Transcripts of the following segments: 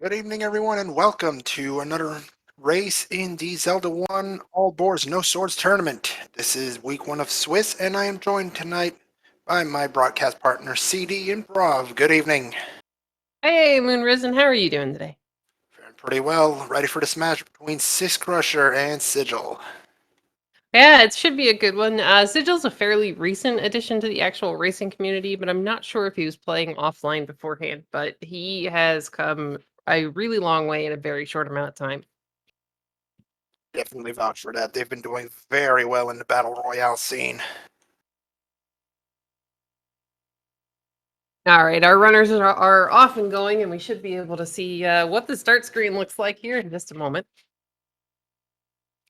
Good evening, everyone, and welcome to another race in the Zelda 1 All Boards No Swords Tournament. This is week 1 of Swiss, and I am joined tonight by my broadcast partner, CD and Brav. Good evening. Hey, Moonrisen, how are you doing today? Faring pretty well. Ready for the smash between syscrusher and Sigil. Yeah, it should be a good one. Sigil's a fairly recent addition to the actual racing community, but I'm not sure if he was playing offline beforehand, but he has come a really long way in a very short amount of time. Definitely vouch for that. They've been doing very well in the Battle Royale scene. All right, our runners are off and going, and we should be able to see what the start screen looks like here in just a moment.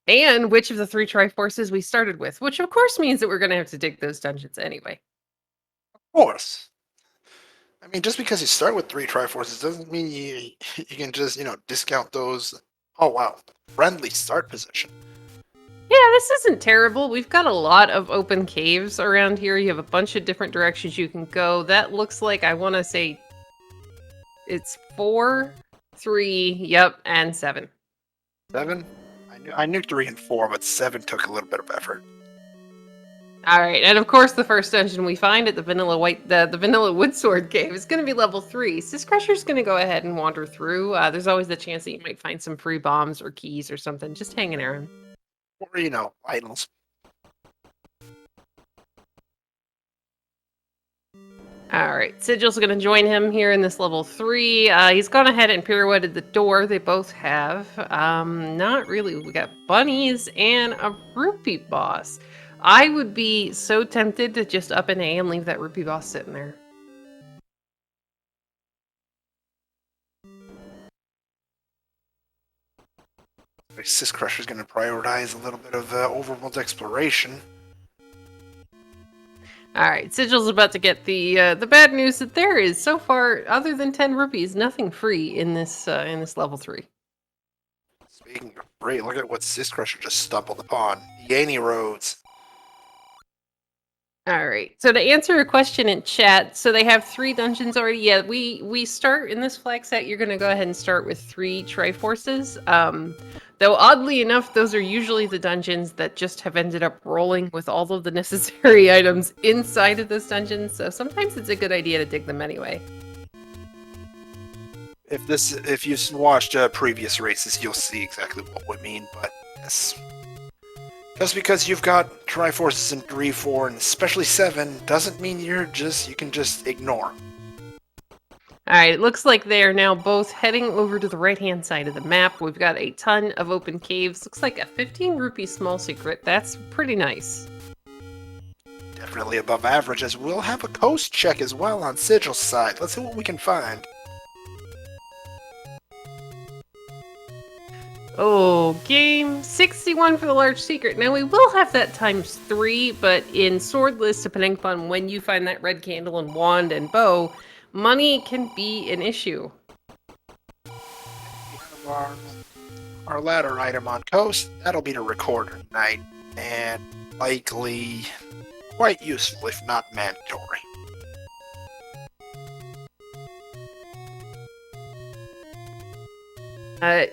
And which of the three Triforces we started with, which of course means that we're going to have to dig those dungeons anyway. Of course. I mean, just because you start with 3 Triforces doesn't mean you can just, discount those. Oh, wow. Friendly start position. Yeah, this isn't terrible. We've got a lot of open caves around here. You have a bunch of different directions you can go. That looks like, I want to say, it's 4, 3, yep, and 7. 7? I knew 3 and 4, but 7 took a little bit of effort. All right, and of course, the first dungeon we find at the the vanilla woodsword cave is going to be level 3. Syscrusher's going to go ahead and wander through. There's always the chance that you might find some free bombs or keys or something just hanging around. Or, items. All right, Sigil's going to join him here in this level 3. He's gone ahead and pirouetted the door. They both have. Not really. We got bunnies and a rupee boss. I would be so tempted to just up an A and leave that rupee boss sitting there. Syscrusher's going to prioritize a little bit of overworld exploration. All right, Sigil's about to get the bad news that there is so far, other than 10 rupees, nothing free in this level 3. Speaking of free, look at what Syscrusher just stumbled upon. Yanny Roads. All right. So to answer a question in chat, so they have 3 dungeons already. Yeah, we start in this flag set. You're going to go ahead and start with 3 Triforces. Though oddly enough, those are usually the dungeons that just have ended up rolling with all of the necessary items inside of those dungeons. So sometimes it's a good idea to dig them anyway. If you've watched previous races, you'll see exactly what we mean. But yes, just because you've got Triforces in 3, 4, and especially 7, doesn't mean you can just ignore. All right, it looks like they are now both heading over to the right-hand side of the map. We've got a ton of open caves. Looks like a 15 rupee small secret. That's pretty nice. Definitely above average, as we'll have a coast check as well on Sigil's side. Let's see what we can find. Oh, game 61 for the large secret. Now we will have that times 3, but in swordless, depending upon when you find that red candle and wand and bow, money can be an issue. Our ladder item on coast, that'll be the recorder tonight, and likely quite useful if not mandatory.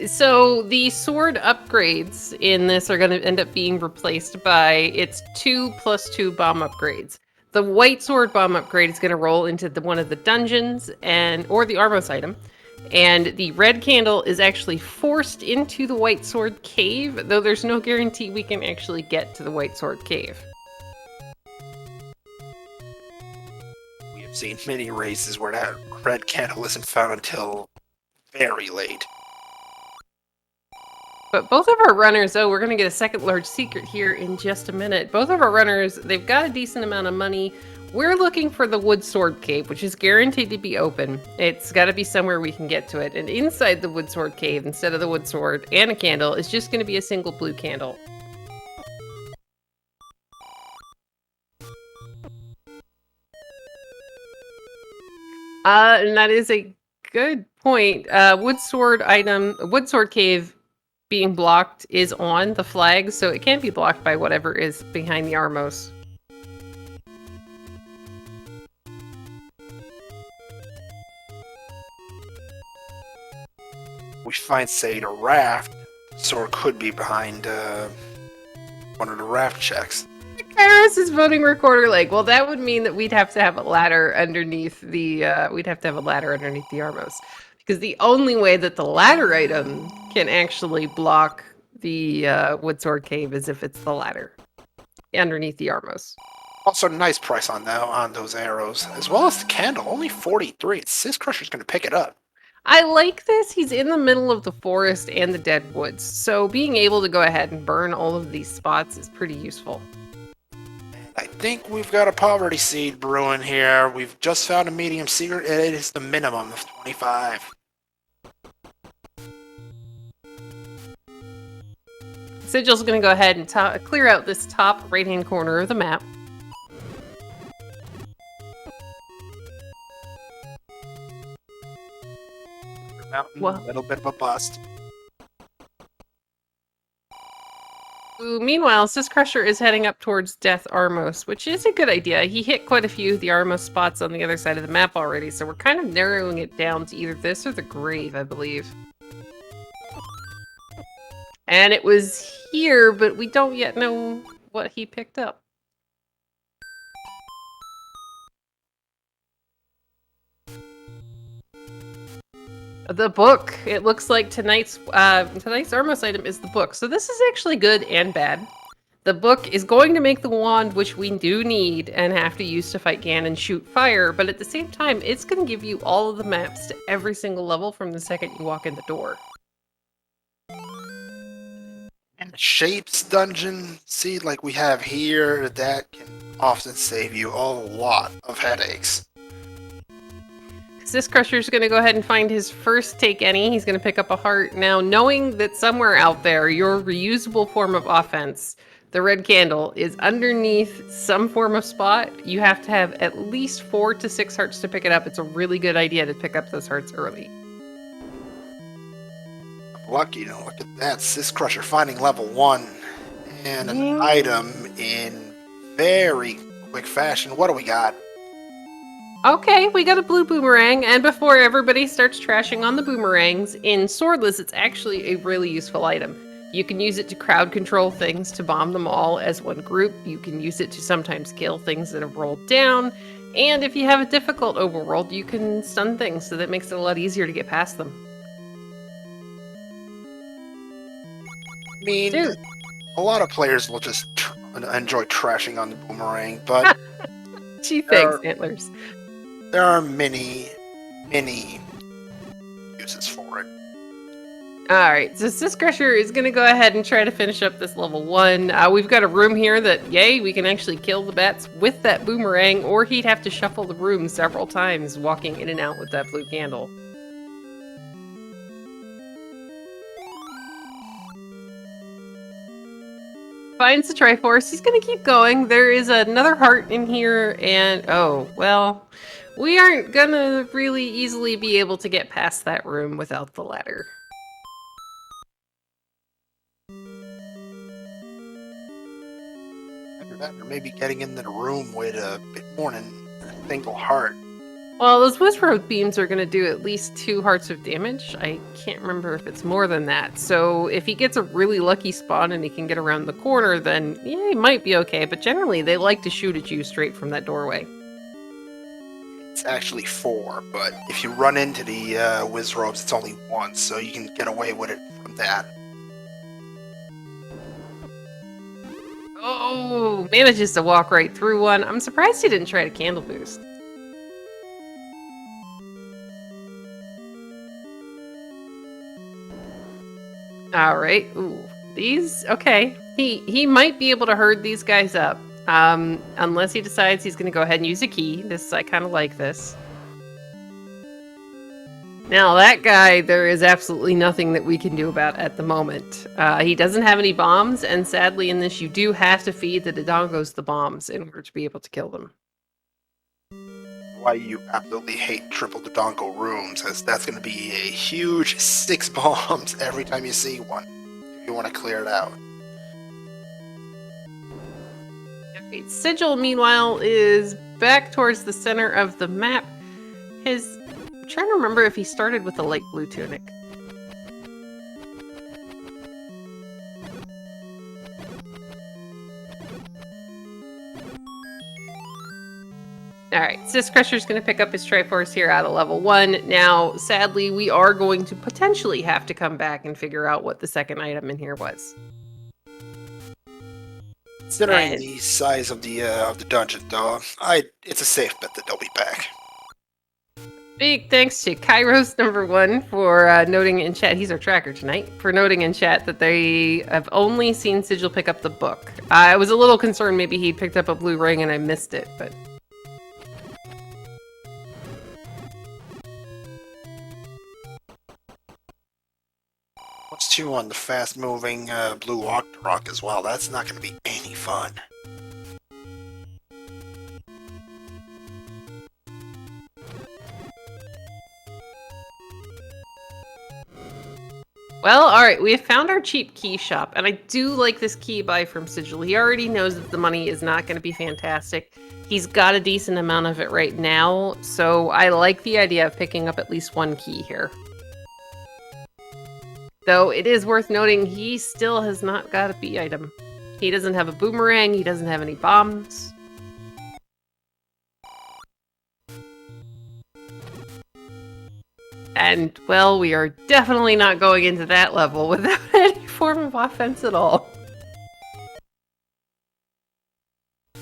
So the sword upgrades in this are going to end up being replaced by its 2+2 bomb upgrades. The white sword bomb upgrade is going to roll into one of the dungeons or the Armos item, and the red candle is actually forced into the white sword cave, though there's no guarantee we can actually get to the white sword cave. We have seen many races where that red candle isn't found until very late. But both of our runners, we're going to get a second large secret here in just a minute. Both of our runners, they've got a decent amount of money. We're looking for the wood sword cave, which is guaranteed to be open. It's got to be somewhere we can get to it. And inside the wood sword cave, instead of the wood sword and a candle, is just going to be a single blue candle. And that is a good point. Wood sword cave being blocked is on the flag, so it can't be blocked by whatever is behind the Armos. we find, say, the raft, sword could be behind one of the raft checks. Kairos is voting recorder like, well, that would mean that we'd have to have a ladder underneath the Armos. Because the only way that the ladder item can actually block the wood sword cave is if it's the ladder underneath the Armos. Also, nice price on those arrows, as well as the candle. Only 43. Syscrusher's going to pick it up. I like this. He's in the middle of the forest and the dead woods, so being able to go ahead and burn all of these spots is pretty useful. I think we've got a poverty seed brewing here. We've just found a medium secret. It is the minimum of 25. Sigil's going to go ahead and clear out this top right-hand corner of the map. Mountain, Well, a little bit of a bust. Ooh, meanwhile, Syscrusher is heading up towards Death Armos, which is a good idea. He hit quite a few of the Armos spots on the other side of the map already, so we're kind of narrowing it down to either this or the Grave, I believe. And it was here, but we don't yet know what he picked up. The book. It looks like tonight's Armos item is the book. So this is actually good and bad. The book is going to make the wand, which we do need and have to use to fight Ganon and shoot fire, but at the same time, it's going to give you all of the maps to every single level from the second you walk in the door. And the Shapes dungeon, see, like we have here, that can often save you a lot of headaches. Syscrusher's going to go ahead and find his first take any. He's going to pick up a heart. Now, knowing that somewhere out there, your reusable form of offense, the red candle, is underneath some form of spot, you have to have at least 4 to 6 hearts to pick it up. It's a really good idea to pick up those hearts early. Lucky, look at that. Syscrusher finding level 1 and an item in very quick fashion. What do we got? Okay, we got a blue boomerang, and before everybody starts trashing on the boomerangs, in Swordless, it's actually a really useful item. You can use it to crowd control things, to bomb them all as one group. You can use it to sometimes kill things that have rolled down, and if you have a difficult overworld, you can stun things, so that makes it a lot easier to get past them. I mean, Dude. A lot of players will just enjoy trashing on the boomerang, but Gee, thanks, Antlers. there are many uses for it. Alright, so Syscrusher is going to go ahead and try to finish up this level 1. We've got a room here that, yay, we can actually kill the bats with that boomerang, or he'd have to shuffle the room several times walking in and out with that blue candle. Finds the Triforce. He's going to keep going. There is another heart in here, and oh, well, we aren't going to really easily be able to get past that room without the ladder. After that, or maybe getting into the room with a bit more than a single heart. Well, those Whisper beams are going to do at least 2 hearts of damage. I can't remember if it's more than that. So if he gets a really lucky spawn and he can get around the corner, then yeah, he might be okay. But generally, they like to shoot at you straight from that doorway. It's actually 4, but if you run into the Wizrobes, it's only 1, so you can get away with it from that. Oh, manages to walk right through one. I'm surprised he didn't try to candle boost. All right. Ooh, these okay. He might be able to herd these guys up, unless he decides he's going to go ahead and use a key. I kind of like this. Now that guy, there is absolutely nothing that we can do about at the moment. He doesn't have any bombs, and sadly, in this, you do have to feed the Dodongos the bombs in order to be able to kill them. Why you absolutely hate triple Dodongo rooms, as that's going to be a huge 6 bombs every time you see one, if you want to clear it out. Right, Sigil, meanwhile, is back towards the center of the map. I'm trying to remember if he started with a light blue tunic. All right, Syscrusher's going to pick up his Triforce here out of level 1. Now, sadly, we are going to potentially have to come back and figure out what the second item in here was. Considering And the size of the dungeon, though, it's a safe bet that they'll be back. big thanks to Kairos1 for noting in chat, he's our tracker tonight, for noting in chat that they have only seen Sigil pick up the book. I was a little concerned maybe he'd picked up a blue ring and I missed it, but... What's 2 on the fast-moving blue Octorok as well? That's not going to be any fun. Well, alright, we have found our cheap key shop, and I do like this key buy from Sigil. He already knows that the money is not going to be fantastic. He's got a decent amount of it right now, so I like the idea of picking up at least 1 key here. Though it is worth noting, he still has not got a B item. He doesn't have a boomerang, he doesn't have any bombs. And, well, we are definitely not going into that level without any form of offense at all. To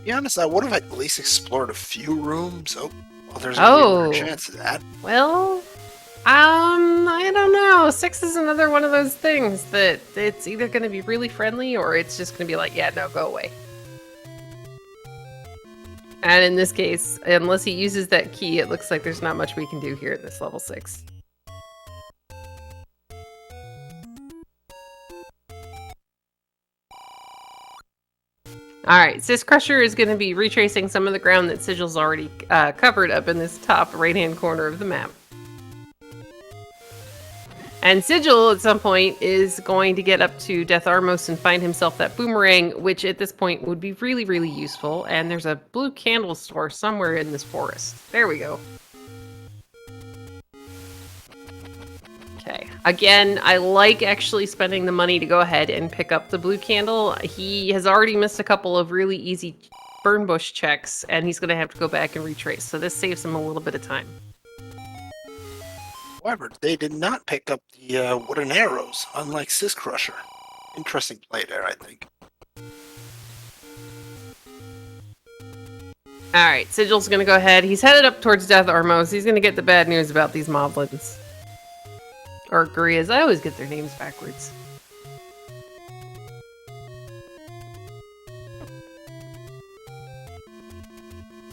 be honest, I would have at least explored a few rooms. Oh, well, there's a chance of that. Well, I don't know. 6 is another one of those things that it's either going to be really friendly or it's just going to be like, yeah, no, go away. And in this case, unless he uses that key, it looks like there's not much we can do here at this level 6. Alright, Syscrusher is going to be retracing some of the ground that Sigil's already covered up in this top right-hand corner of the map. And Sigil, at some point, is going to get up to Death Armos and find himself that boomerang, which at this point would be really, really useful. And there's a blue candle store somewhere in this forest. There we go. Okay. Again, I like actually spending the money to go ahead and pick up the blue candle. He has already missed a couple of really easy burn bush checks, and he's going to have to go back and retrace. So this saves him a little bit of time. However, they did not pick up the wooden arrows, unlike Syscrusher. Interesting play there, I think. Alright, Sigil's gonna go ahead. He's headed up towards Death Armos. He's gonna get the bad news about these moblins. Or Gurias. I always get their names backwards.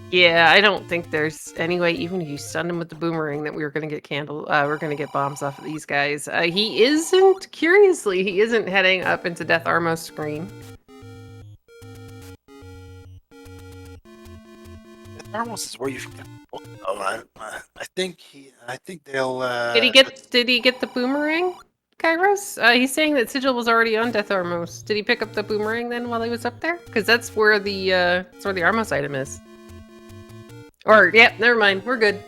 Yeah, I don't think there's any way, even if you stun him with the boomerang, that we're gonna get we're gonna get bombs off of these guys. He isn't, curiously, he isn't heading up into Death Armos screen. Death Armos is where you can get. Oh, I think they'll. Did he get the boomerang, Kairos? He's saying that Sigil was already on Death Armos. Did he pick up the boomerang then while he was up there? Because that's where the Armos item is. Or, yeah, never mind. We're good.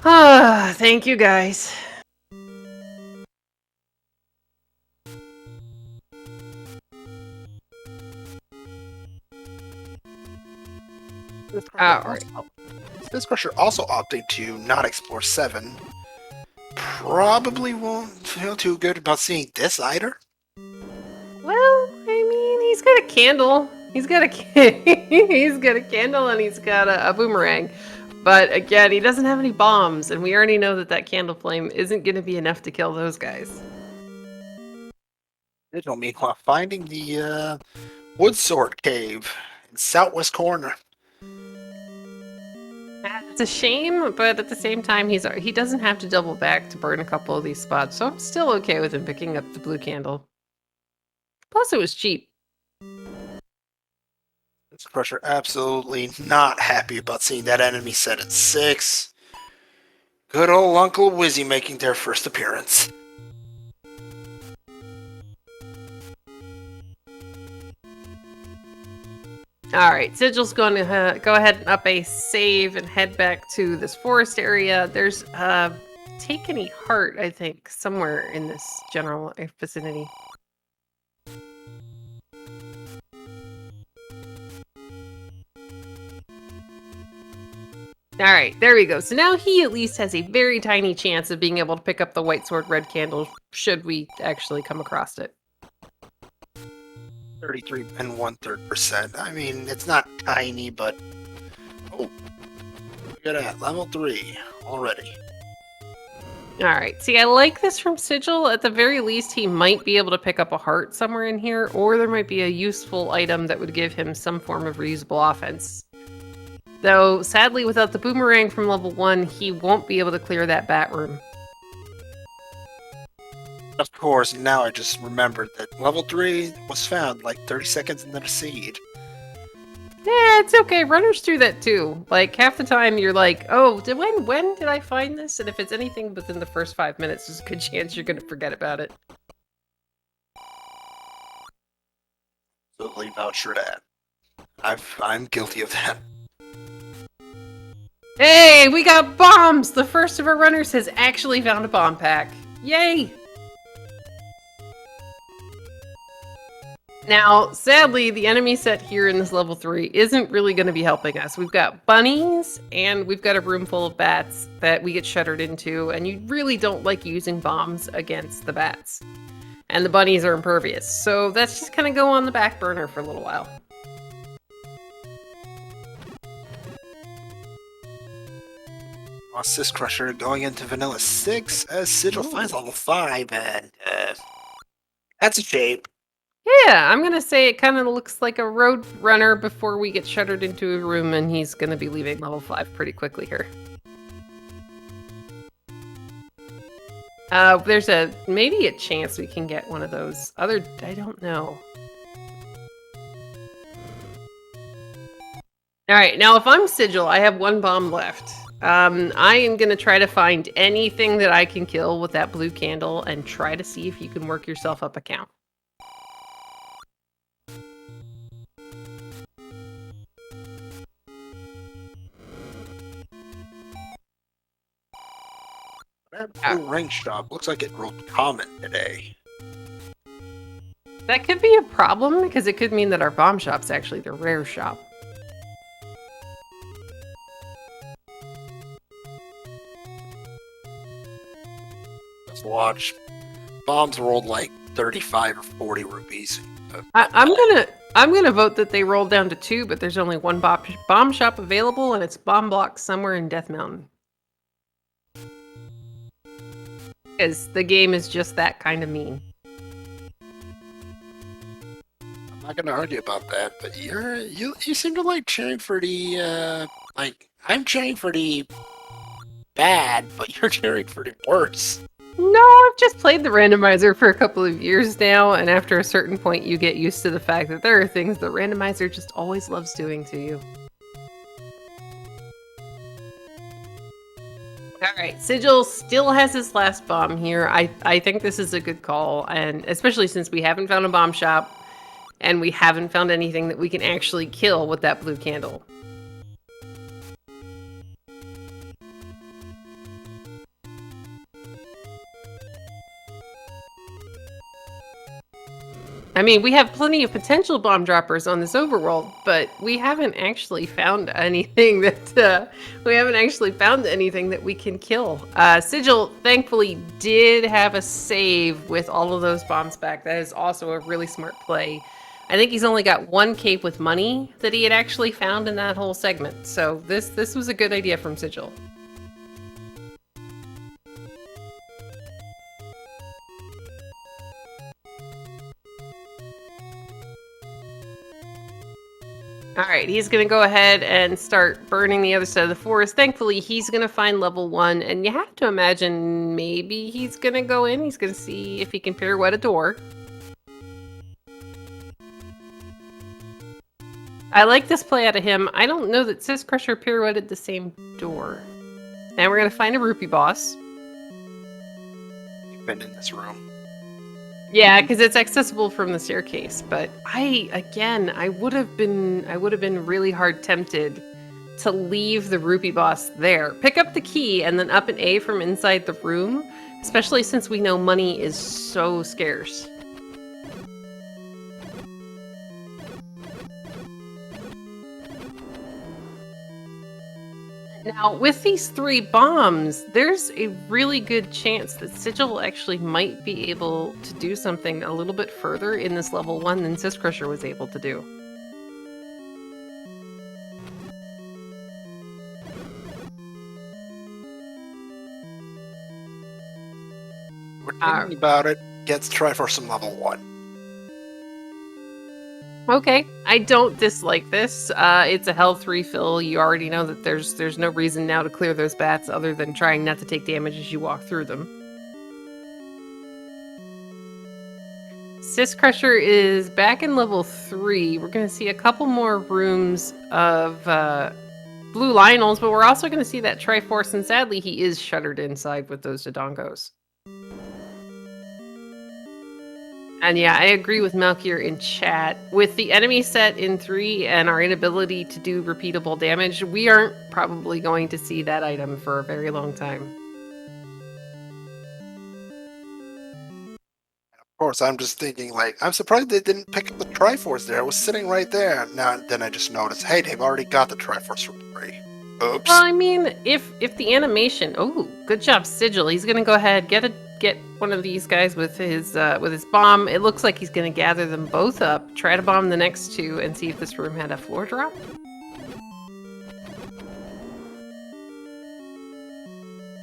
Ah, thank you, guys. Syscrusher also opted to not explore 7. Probably won't feel too good about seeing this either. Well, I mean, he's got a candle. He's got a candle and he's got a boomerang. But again, he doesn't have any bombs, and we already know that that candle flame isn't going to be enough to kill those guys. Digital, meanwhile, finding the wood sword cave in southwest corner. It's a shame, but at the same time, he doesn't have to double back to burn a couple of these spots, so I'm still okay with him picking up the blue candle. Plus, it was cheap. Syscrusher absolutely not happy about seeing that enemy set at 6. Good old Uncle Wizzy making their first appearance. Alright, Sigil's going to go ahead and up a save and head back to this forest area. There's Take Any Heart, I think, somewhere in this general vicinity. All right, there we go. So now he at least has a very tiny chance of being able to pick up the white sword, red candle, should we actually come across it. 33 and 1/3%. I mean, it's not tiny, but oh, look at that, level 3 already. All right, see, I like this from Sigil. At the very least, he might be able to pick up a heart somewhere in here, or there might be a useful item that would give him some form of reusable offense. Though, sadly, without the boomerang from level 1, he won't be able to clear that bat room. Of course, now I just remembered that level 3 was found like 30 seconds into the seed. Yeah, it's okay. Runners do that too. Like, half the time you're like, oh, when did I find this? And if it's anything within the first 5 minutes, there's a good chance you're going to forget about it. Totally vouch for that. I'm guilty of that. Hey, we got bombs! The first of our runners has actually found a bomb pack. Yay! Now, sadly, the enemy set here in this level 3 isn't really going to be helping us. We've got bunnies, and we've got a room full of bats that we get shuttered into, and you really don't like using bombs against the bats. And the bunnies are impervious, so that's just kind of go on the back burner for a little while. Syscrusher going into Vanilla 6 as Sigil finds level 5, and that's a shape. Yeah, I'm gonna say it kind of looks like a road runner before we get shuttered into a room, and he's gonna be leaving level 5 pretty quickly here. There's maybe a chance we can get one of those other, I don't know. All right, now if I'm Sigil, I have 1 bomb left. I am gonna try to find anything that I can kill with that blue candle and try to see if you can work yourself up a count. That blue rank shop looks like it rolled common today. That could be a problem because it could mean that our bomb shop's actually the rare shop. Let's watch. Bombs rolled like 35 or 40 rupees. I'm gonna vote that they roll down to 2, but there's only 1 bomb shop available, and it's bomb block somewhere in Death Mountain. Because the game is just that kind of mean. I'm not gonna argue about that, but you seem to like cheering for the like I'm cheering for the bad, but you're cheering for the worse. No, I've just played the randomizer for a couple of years now, and after a certain point you get used to the fact that there are things the randomizer just always loves doing to you. Alright, Sigil still has his last bomb here. I think this is a good call, and especially since we haven't found a bomb shop, and we haven't found anything that we can actually kill with that blue candle. I mean, we have plenty of potential bomb droppers on this overworld, but we haven't actually found anything that we can kill. Sigil thankfully did have a save with all of those bombs back. That is also a really smart play. I think he's only got 1 cape with money that he had actually found in that whole segment. So this was a good idea from Sigil. Alright, he's gonna go ahead and start burning the other side of the forest. Thankfully, he's gonna find level 1, and you have to imagine maybe he's gonna go in, he's gonna see if he can pirouette a door. I like this play out of him. I don't know that syscrusher pirouetted the same door. And we're gonna find a rupee boss. You've been in this room. Yeah, because it's accessible from the staircase. But I would have been really hard tempted to leave the rupee boss there. Pick up the key and then up an A from inside the room, especially since we know money is so scarce. Now, with these 3 bombs, there's a really good chance that Sigil actually might be able to do something a little bit further in this level 1 than syscrusher was able to do. We're thinking about it. Let's try for some level 1. Okay, I don't dislike this. It's a health refill. You already know that there's no reason now to clear those bats other than trying not to take damage as you walk through them. Syscrusher is back in level 3. We're going to see a couple more rooms of blue Lionels, but we're also going to see that Triforce, and sadly he is shuttered inside with those Dodongos. And yeah, I agree with Melchior in chat. With the enemy set in 3 and our inability to do repeatable damage, we aren't probably going to see that item for a very long time. Of course, I'm just thinking, like, I'm surprised they didn't pick up the Triforce there. It was sitting right there. Now, then I just noticed, hey, they've already got the Triforce from 3. Oops. Well, I mean, if the animation... Oh, good job, Sigil. He's going to go ahead, get one of these guys with his bomb. It looks like he's going to gather them both up, try to bomb the next 2, and see if this room had a floor drop.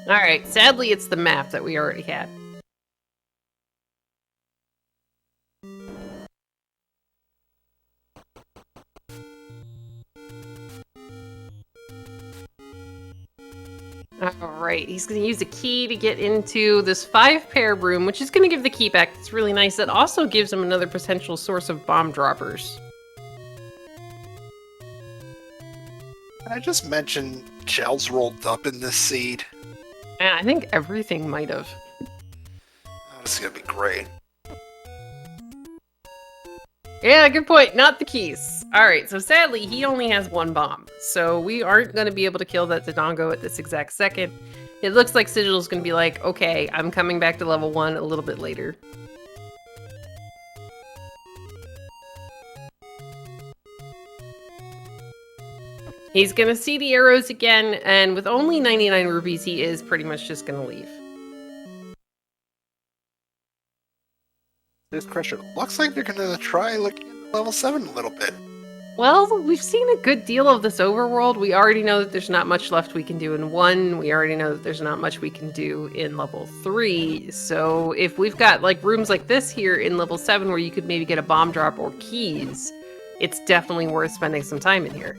Alright, sadly it's the map that we already had. Alright, he's going to use a key to get into this 5-pair room, which is going to give the key back. It's really nice. That also gives him another potential source of bomb droppers. I just mentioned shells rolled up in this seed. And I think everything might have. Oh, this is going to be great. Yeah, good point. Not the keys. Alright, so sadly, he only has 1 bomb. So we aren't going to be able to kill that Dodongo at this exact second. It looks like Sigil's going to be like, okay, I'm coming back to level 1 a little bit later. He's going to see the arrows again, and with only 99 rupees, he is pretty much just going to leave. This pressure looks like they're going to try looking at level 7 a little bit. Well, we've seen a good deal of this overworld. We already know that there's not much left we can do in 1. We already know that there's not much we can do in level 3. So if we've got like rooms like this here in level 7 where you could maybe get a bomb drop or keys, it's definitely worth spending some time in here.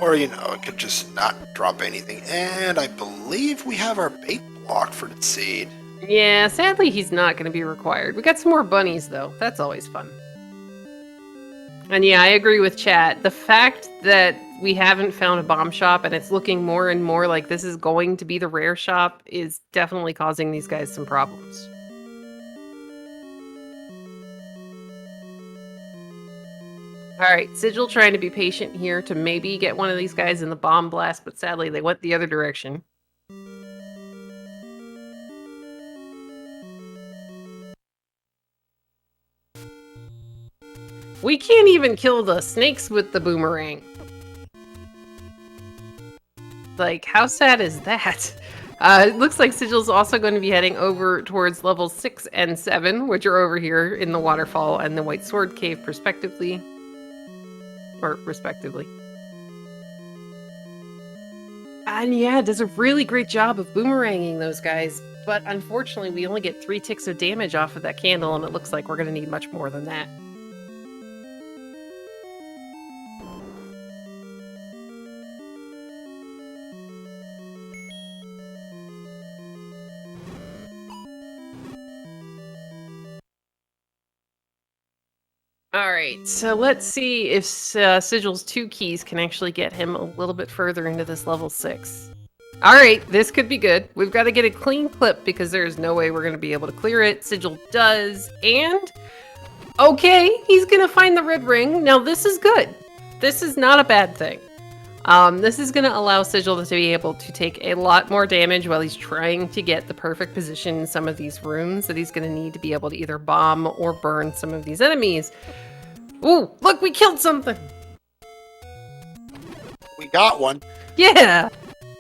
Or, you know, it could just not drop anything. And I believe we have our bait block for the seed. Yeah, sadly he's not going to be required. We got some more bunnies, though. That's always fun. And yeah, I agree with chat. The fact that we haven't found a bomb shop and it's looking more and more like this is going to be the rare shop is definitely causing these guys some problems. Alright, Sigil trying to be patient here to maybe get one of these guys in the bomb blast, but sadly they went the other direction. We can't even kill the snakes with the boomerang. Like, how sad is that? It looks like Sigil's also going to be heading over towards level 6 and 7, which are over here in the waterfall and the White Sword Cave, respectively. Or, respectively. And yeah, does a really great job of boomeranging those guys, but unfortunately we only get 3 ticks of damage off of that candle, and it looks like we're going to need much more than that. Alright, so let's see if Sigil's 2 keys can actually get him a little bit further into this level 6. Alright, this could be good. We've got to get a clean clip because there's no way we're going to be able to clear it. Sigil does, and... okay, he's going to find the red ring. Now this is good. This is not a bad thing. This is going to allow Sigil to be able to take a lot more damage while he's trying to get the perfect position in some of these rooms that he's going to need to be able to either bomb or burn some of these enemies. Ooh, look, we killed something! got one. Yeah.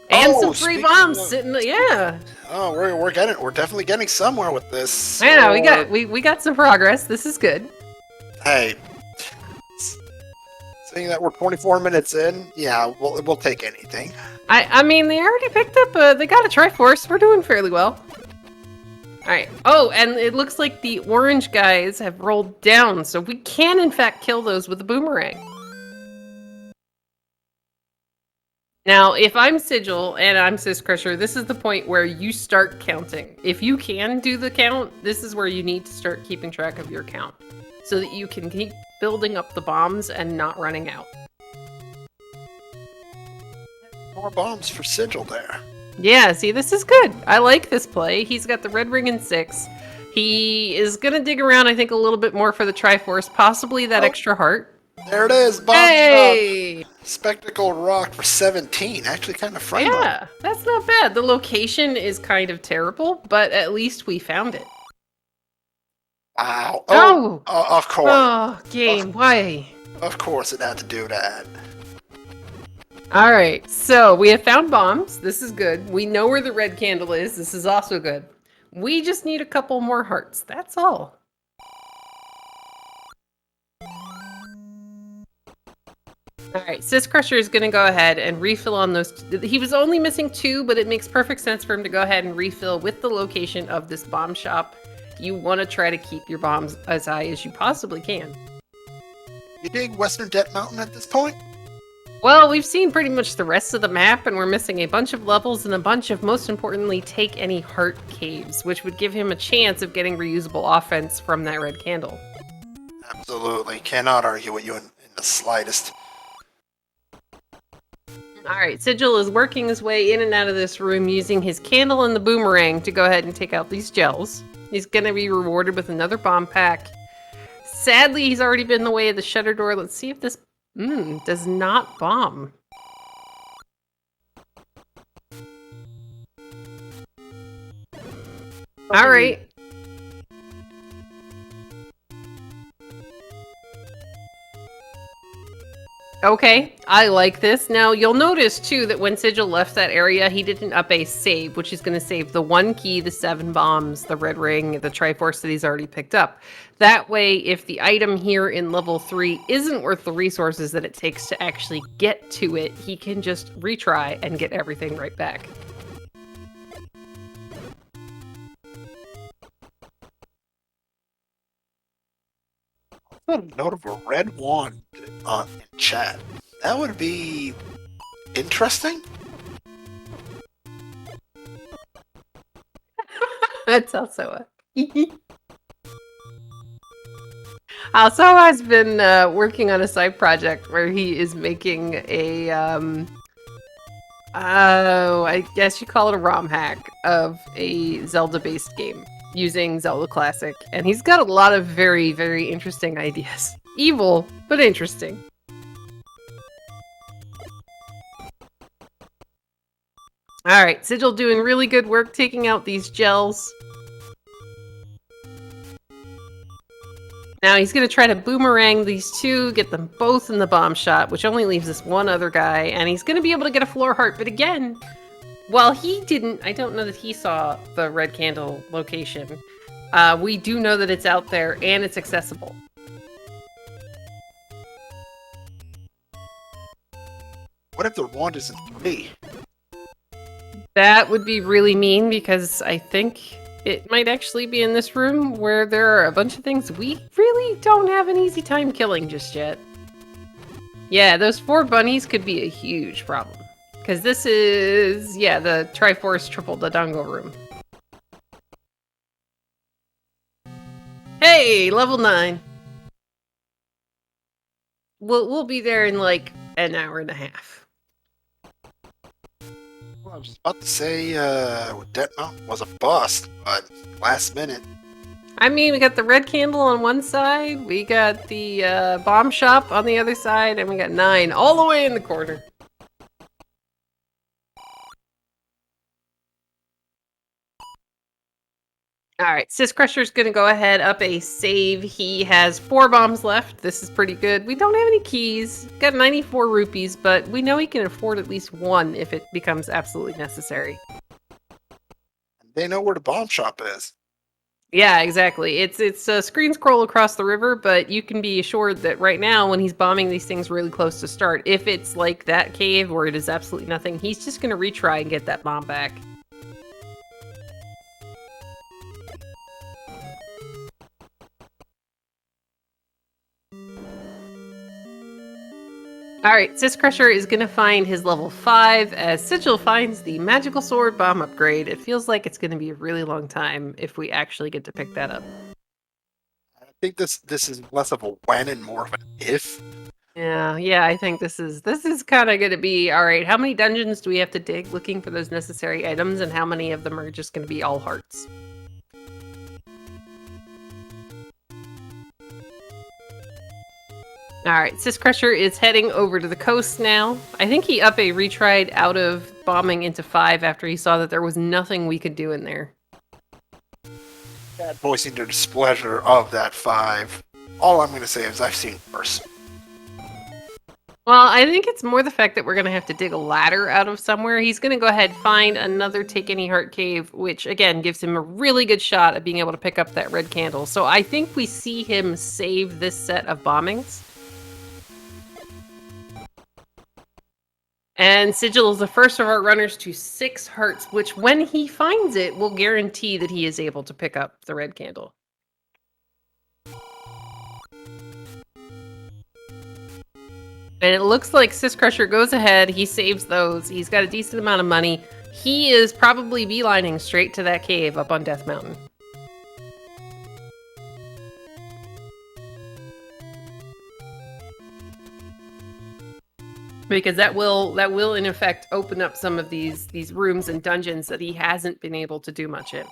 And some free speaking bombs of- sitting. Yeah. Oh, we're definitely getting somewhere with this. Yeah, Or- we got some progress. This is good. Hey, seeing that we're 24 minutes in, yeah, we'll take anything. I mean, they already picked up. They got a Triforce. We're doing fairly well. All right. Oh, and it looks like the orange guys have rolled down, so we can in fact kill those with a boomerang. Now, if I'm Sigil and I'm syscrusher, this is the point where you start counting. If you can do the count, this is where you need to start keeping track of your count, so that you can keep building up the bombs and not running out. More bombs for Sigil there. Yeah, see, this is good. I like this play. He's got the red ring in 6. He is going to dig around, I think, a little bit more for the Triforce, possibly that extra heart. There it is, bomb Hey! shot. Spectacle rock for 17. Actually kind of friendly. Yeah, that's not bad. The location is kind of terrible, but at least we found it. Wow. Oh! Of course. Oh, game, why? Of course it had to do that. Alright, so we have found bombs. This is good. We know where the red candle is. This is also good. We just need a couple more hearts. That's all. Alright, syscrusher is going to go ahead and refill on those. He was only missing 2, but it makes perfect sense for him to go ahead and refill with the location of this bomb shop. You want to try to keep your bombs as high as you possibly can. You dig Western Debt Mountain at this point? Well, we've seen pretty much the rest of the map, and we're missing a bunch of levels and a bunch of, most importantly, take any heart caves, which would give him a chance of getting reusable offense from that red candle. Absolutely. Cannot argue with you in the slightest. Alright, Sigil is working his way in and out of this room using his candle and the boomerang to go ahead and take out these gels. He's going to be rewarded with another bomb pack. Sadly, he's already been in the way of the shutter door. Let's see if this does not bomb. Alright. Okay, I like this. Now, you'll notice, too, that when Sigil left that area, he didn't up a save, which is going to save the 1 key, the 7 bombs, the red ring, the Triforce that he's already picked up. That way, if the item here in level 3 isn't worth the resources that it takes to actually get to it, he can just retry and get everything right back. Put a note of a red wand in chat. That would be interesting. That's also a... Also has been working on a side project where he is making a, I guess you call it a ROM hack of a Zelda-based game using Zelda Classic. And he's got a lot of very, very interesting ideas. Evil, but interesting. Alright, Sigil doing really good work taking out these gels. Now he's going to try to boomerang these 2, get them both in the bomb shot, which only leaves this one other guy, and he's going to be able to get a floor heart, but again, while he didn't, I don't know that he saw the red candle location. We do know that it's out there, and it's accessible. What if the wand isn't 3? That would be really mean, because I think it might actually be in this room where there are a bunch of things we really don't have an easy time killing just yet. Yeah, those 4 bunnies could be a huge problem. Because this is, yeah, the Triforce Triple Dodongo room. Hey, level 9. We'll be there in like an hour and a half. Well, I was about to say Debt Mountain was a bust, but last minute. I mean, we got the red candle on one side, we got the bomb shop on the other side, and we got 9 all the way in the corner. All right, syscrusher's going to go ahead, up a save. He has 4 bombs left. This is pretty good. We don't have any keys. Got 94 rupees, but we know he can afford at least 1 if it becomes absolutely necessary. They know where the bomb shop is. Yeah, exactly. It's a screen scroll across the river, but you can be assured that right now, when he's bombing these things really close to start, if it's like that cave where it is absolutely nothing, he's just going to retry and get that bomb back. Alright, syscrusher is going to find his level 5 as Sigil finds the magical sword bomb upgrade. It feels like it's going to be a really long time if we actually get to pick that up. I think this is less of a when and more of an if. Yeah, I think this is kind of going to be, alright, how many dungeons do we have to dig looking for those necessary items, and how many of them are just going to be all hearts? Alright, syscrusher is heading over to the coast now. I think he up a retried out of bombing into 5 after he saw that there was nothing we could do in there. Voicing their displeasure of that 5. All I'm going to say is I've seen worse. Well, I think it's more the fact that we're going to have to dig a ladder out of somewhere. He's going to go ahead and find another Take Any Heart cave, which again gives him a really good shot at being able to pick up that red candle. So I think we see him save this set of bombings. And Sigil is the first of our runners to 6 hearts, which when he finds it, will guarantee that he is able to pick up the red candle. And it looks like syscrusher goes ahead, he saves those, he's got a decent amount of money. He is probably beelining straight to that cave up on Death Mountain. Because that will in effect open up some of these rooms and dungeons that he hasn't been able to do much in.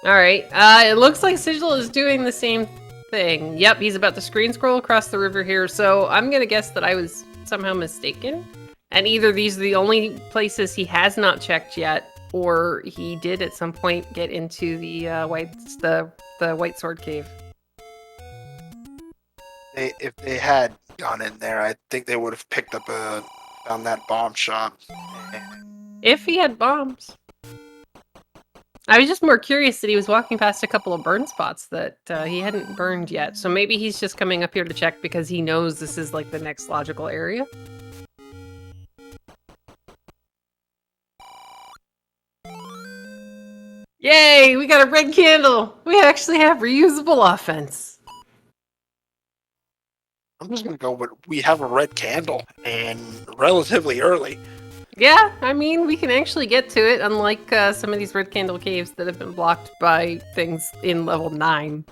Alright, it looks like Sigil is doing the same thing. Yep, he's about to screen scroll across the river here, so I'm gonna guess that I was somehow mistaken. And either these are the only places he has not checked yet, or he did at some point get into the White Sword Cave. If they had gone in there, I think they would have picked up found that bomb shop. If he had bombs. I was just more curious that he was walking past a couple of burn spots that he hadn't burned yet. So maybe he's just coming up here to check because he knows this is like the next logical area. Yay, we got a red candle! We actually have reusable offense. I'm just gonna go with we have a red candle and relatively early. Yeah, I mean, we can actually get to it, unlike some of these red candle caves that have been blocked by things in level 9.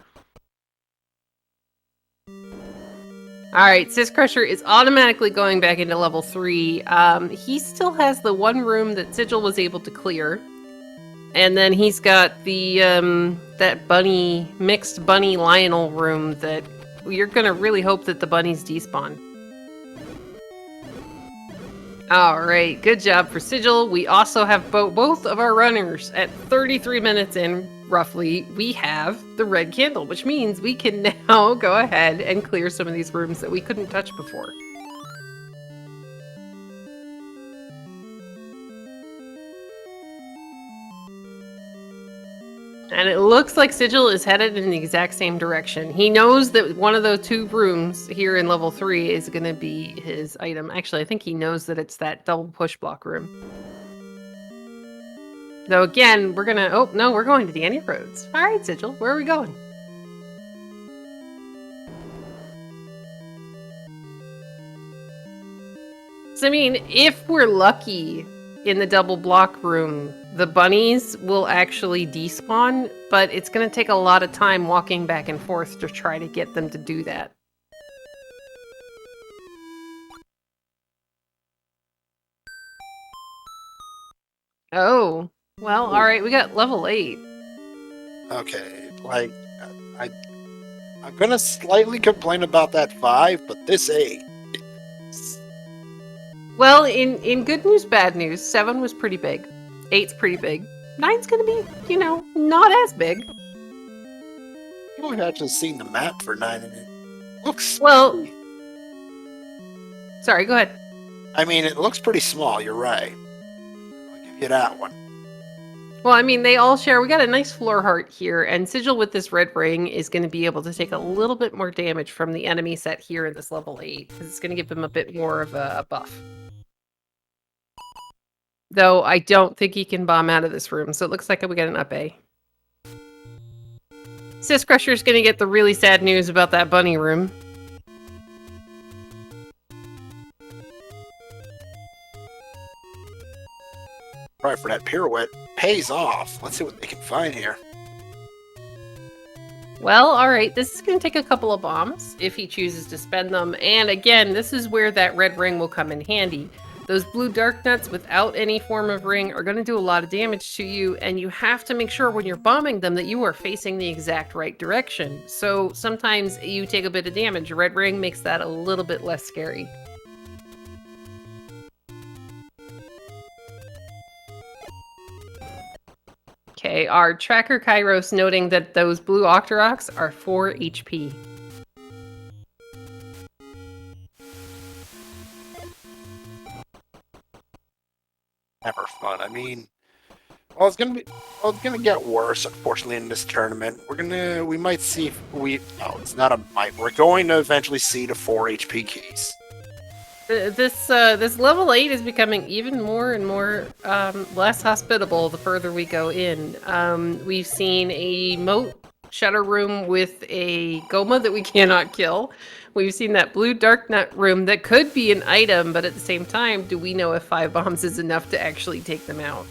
Alright, syscrusher is automatically going back into level 3. He still has the one room that Sigil was able to clear. And then he's got the that bunny, mixed bunny Lionel room that you're gonna really hope that the bunnies despawn. Alright, good job for Sigil. We also have both of our runners at 33 minutes in, roughly. We have the red candle, which means we can now go ahead and clear some of these rooms that we couldn't touch before. And it looks like Sigil is headed in the exact same direction. He knows that one of those 2 rooms here in level 3 is going to be his item. Actually, I think he knows that it's that double push block room. Though again, we're going to... Oh, no, we're going to the Any Roads. All right, Sigil, where are we going? So, I mean, if we're lucky in the double block room, the bunnies will actually despawn, but it's going to take a lot of time walking back and forth to try to get them to do that. Oh, well, alright, we got level 8. Okay, like, I'm gonna slightly complain about that 5, but this 8. Well, in good news, bad news, 7 was pretty big. 8's pretty big. 9's gonna be, not as big. I've actually seen the map for 9 and it looks... Well, sorry, go ahead. I mean, it looks pretty small, you're right. I'll give you that one. Well, I mean, they all share. We got a nice floor heart here, and Sigil with this red ring is going to be able to take a little bit more damage from the enemy set here in this level 8, because it's going to give them a bit more of a buff. Though I don't think he can bomb out of this room, so it looks like we got an up A. Syscrusher is going to get the really sad news about that bunny room. Right, for that pirouette pays off. Let's see what they can find here. Well, alright, this is going to take a couple of bombs if he chooses to spend them, and again, this is where that red ring will come in handy. Those blue dark nuts without any form of ring are going to do a lot of damage to you, and you have to make sure when you're bombing them that you are facing the exact right direction. So sometimes you take a bit of damage. Red ring makes that a little bit less scary. Okay, our tracker Kairos noting that those blue Octoroks are 4 HP. Never fun. I mean, well, it's gonna get worse, unfortunately, in this tournament. We might see no, it's not a might. We're going to eventually see the 4 HP keys. This level 8 is becoming even more and more less hospitable the further we go in. We've seen a moat shutter room with a Goma that we cannot kill. We've seen that blue dark nut room that could be an item, but at the same time, do we know if 5 bombs is enough to actually take them out?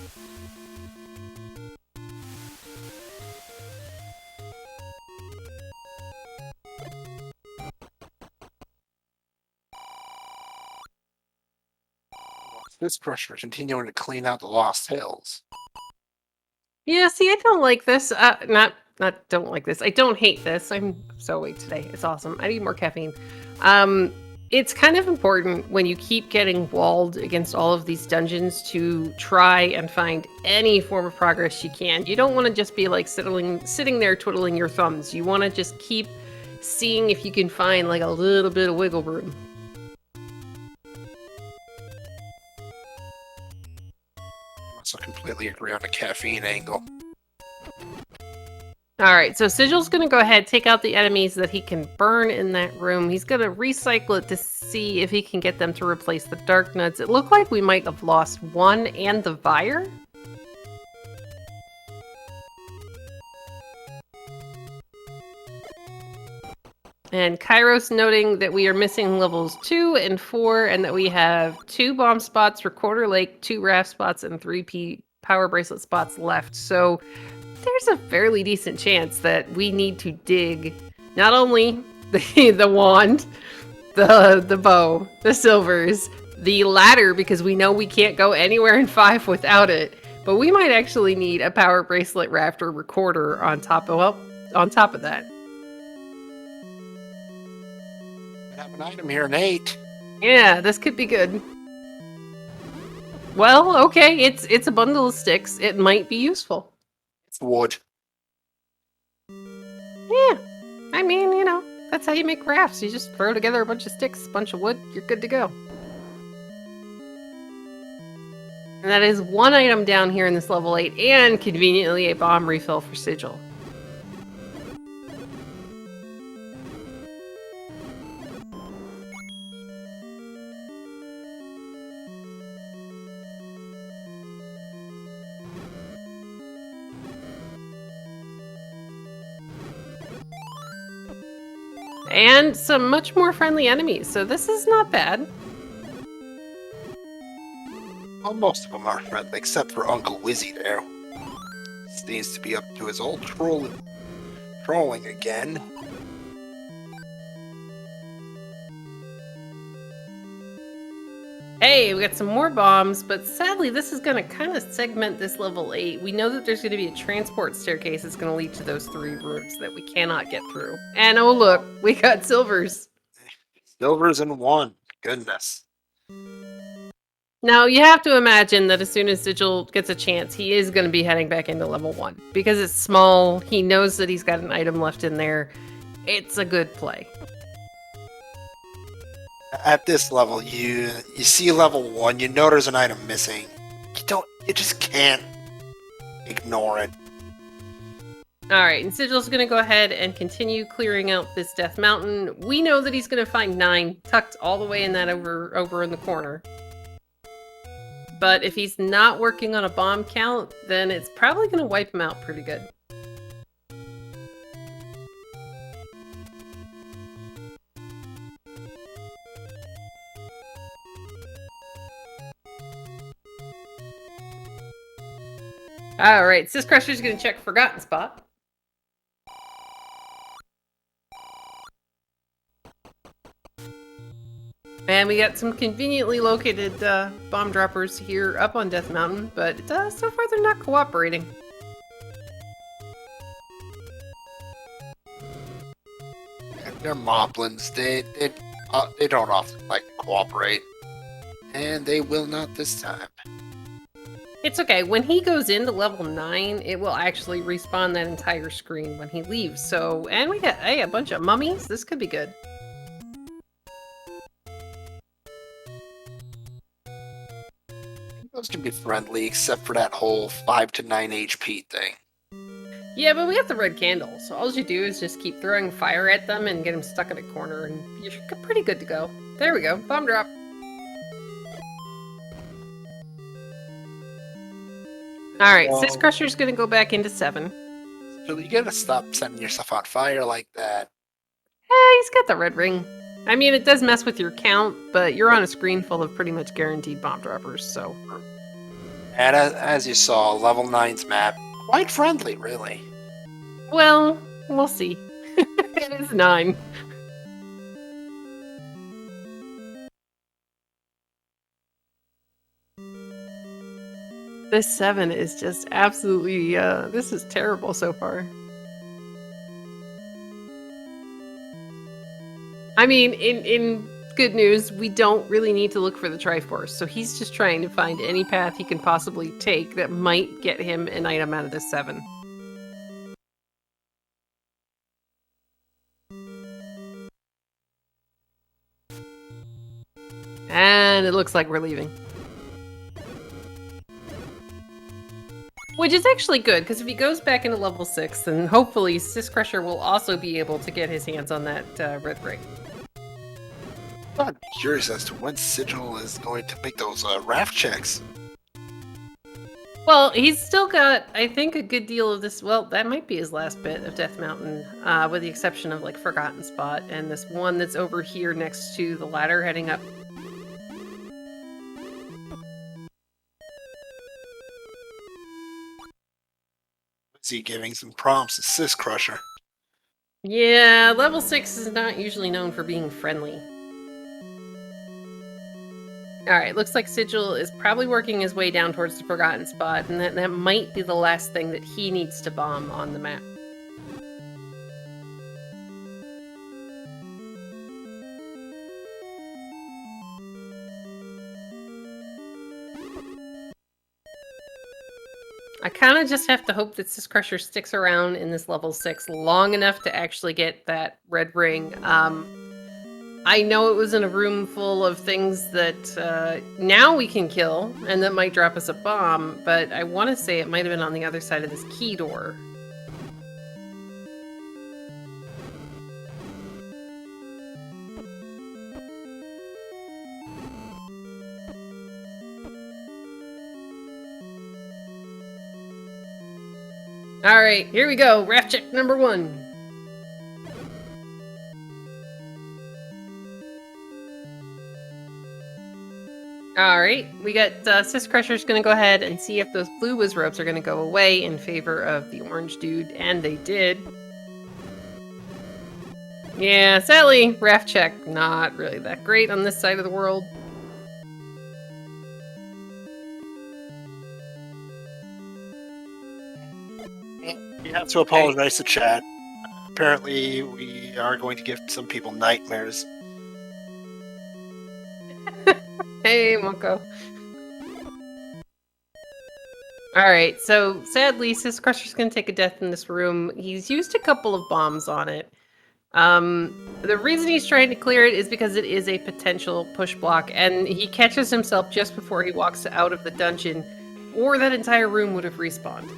This crusher continuing to clean out the Lost Hills. Yeah, see, I don't like this. Not don't like this. I don't hate this. I'm so awake today. It's awesome. I need more caffeine. It's kind of important when you keep getting walled against all of these dungeons to try and find any form of progress you can. You don't want to just be like sitting there twiddling your thumbs. You want to just keep seeing if you can find like a little bit of wiggle room. So completely agree on the caffeine angle. Alright, so Sigil's gonna go ahead, take out the enemies that he can burn in that room. He's gonna recycle it to see if he can get them to replace the dark nuts. It looked like we might have lost one and the Vire. And Kairos noting that we are missing levels 2 and 4, and that we have 2 bomb spots, Recorder Lake, 2 raft spots, and 3 power bracelet spots left. So there's a fairly decent chance that we need to dig not only the wand, the bow, the silvers, the ladder, because we know we can't go anywhere in 5 without it, but we might actually need a power bracelet, raft, or recorder on top of that. I have an item here, an 8. Yeah, this could be good. Well, okay, it's a bundle of sticks. It might be useful. It's wood. Yeah, I mean, that's how you make rafts. You just throw together a bunch of sticks, a bunch of wood, you're good to go. And that is one item down here in this level 8, and conveniently a bomb refill for Sigil. And some much more friendly enemies, so this is not bad. Well, most of them are friendly, except for Uncle Wizzy there. Seems to be up to his old trolling again. Hey, we got some more bombs, but sadly this is going to kind of segment this level 8. We know that there's going to be a transport staircase that's going to lead to those 3 rooms that we cannot get through. And oh look, we got silvers. Silvers and 1. Goodness. Now, you have to imagine that as soon as Sigil gets a chance, he is going to be heading back into level 1. Because it's small, he knows that he's got an item left in there. It's a good play. At this level, you see level 1, you know there's an item missing. You just can't ignore it. Alright, and Sigil's going to go ahead and continue clearing out this Death Mountain. We know that he's going to find 9 tucked all the way in that over in the corner. But if he's not working on a bomb count, then it's probably going to wipe him out pretty good. Alright, syscrusher's going to check Forgotten Spot. And we got some conveniently located bomb droppers here up on Death Mountain, but so far they're not cooperating. They're moblins. They don't often like to cooperate. And they will not this time. It's okay. When he goes into level 9, it will actually respawn that entire screen when he leaves. So, and we got a bunch of mummies. This could be good. Those can be friendly, except for that whole 5 to 9 HP thing. Yeah, but we got the red candle, so all you do is just keep throwing fire at them and get them stuck in a corner, and you're pretty good to go. There we go. Bomb drop. Alright, syscrusher's gonna go back into 7. So you gotta stop setting yourself on fire like that. He's got the red ring. I mean, it does mess with your count, but you're on a screen full of pretty much guaranteed bomb droppers, so... And as you saw, level 9's map, quite friendly, really. Well, we'll see. It is 9. This 7 is just absolutely, this is terrible so far. I mean, in good news, we don't really need to look for the Triforce, so he's just trying to find any path he can possibly take that might get him an item out of this 7. And it looks like we're leaving. Which is actually good, because if he goes back into level 6, then hopefully syscrusher will also be able to get his hands on that red ring. I'm curious as to when Sigil is going to make those raft checks. Well, he's still got, I think, a good deal of this. Well, that might be his last bit of Death Mountain, with the exception of, like, Forgotten Spot, and this one that's over here next to the ladder heading up. Is he giving some prompts to syscrusher? Yeah, level 6 is not usually known for being friendly. Alright, looks like Sigil is probably working his way down towards the Forgotten Spot, and that might be the last thing that he needs to bomb on the map. I kind of just have to hope that syscrusher sticks around in this level 6 long enough to actually get that red ring. I know it was in a room full of things that now we can kill, and that might drop us a bomb, but I want to say it might have been on the other side of this key door. Alright, here we go. Raft check number 1. Alright, we got syscrusher's gonna go ahead and see if those blue whiz ropes are gonna go away in favor of the orange dude, and they did. Yeah, sadly, raft check not really that great on this side of the world. We have to apologize to chat. Apparently, we are going to give some people nightmares. Hey, Moko. Alright, so sadly, Syscrusher's gonna take a death in this room. He's used a couple of bombs on it. The reason he's trying to clear it is because it is a potential push block, and he catches himself just before he walks out of the dungeon, or that entire room would have respawned.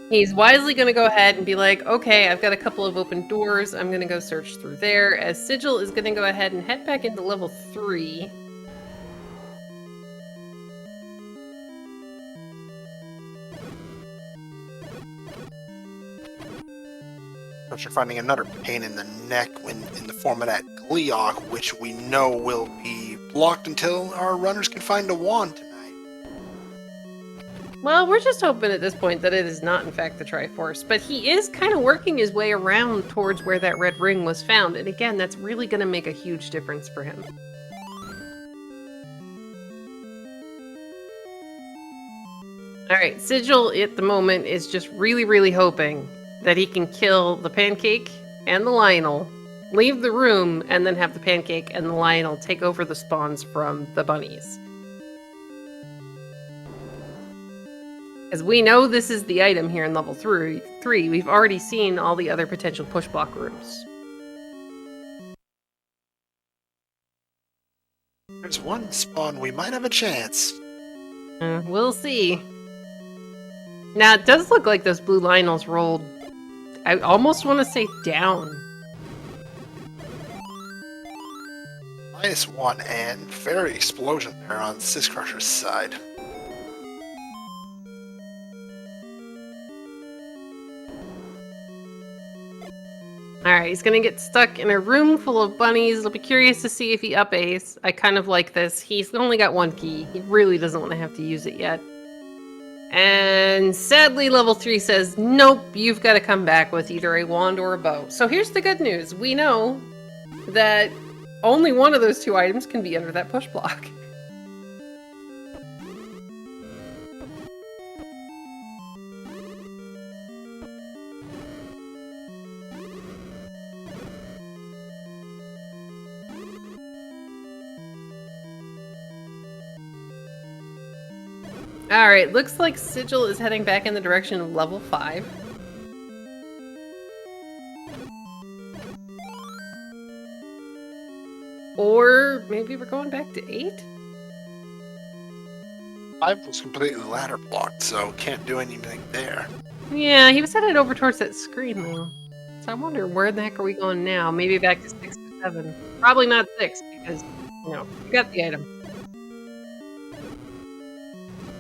He's wisely going to go ahead and be like, okay, I've got a couple of open doors. I'm going to go search through there, as Sigil is going to go ahead and head back into level 3. But you're finding another pain in the neck when in the form of that Gleok, which we know will be blocked until our runners can find a wand tonight. Well, we're just hoping at this point that it is not, in fact, the Triforce, but he is kind of working his way around towards where that red ring was found, and again, that's really going to make a huge difference for him. Alright, Sigil at the moment is just really, really hoping that he can kill the Pancake and the Lionel, leave the room, and then have the Pancake and the Lionel take over the spawns from the bunnies. As we know this is the item here in level 3, we've already seen all the other potential push block rooms. There's one spawn we might have a chance. We'll see. Now, it does look like those blue Lionels rolled, I almost want to say down. -1 and fairy explosion there on Syscrusher's side. Alright, he's gonna get stuck in a room full of bunnies. I'll be curious to see if he up-A's. I kind of like this. He's only got one key. He really doesn't want to have to use it yet. And sadly, level 3 says, nope, you've got to come back with either a wand or a bow. So here's the good news. We know that only one of those two items can be under that push block. Alright, looks like Sigil is heading back in the direction of level 5. Or maybe we're going back to 8? 5 was completely ladder blocked, so can't do anything there. Yeah, he was headed over towards that screen though. So I wonder where the heck are we going now? Maybe back to 6 or 7. Probably not 6 because, you know, we got the item.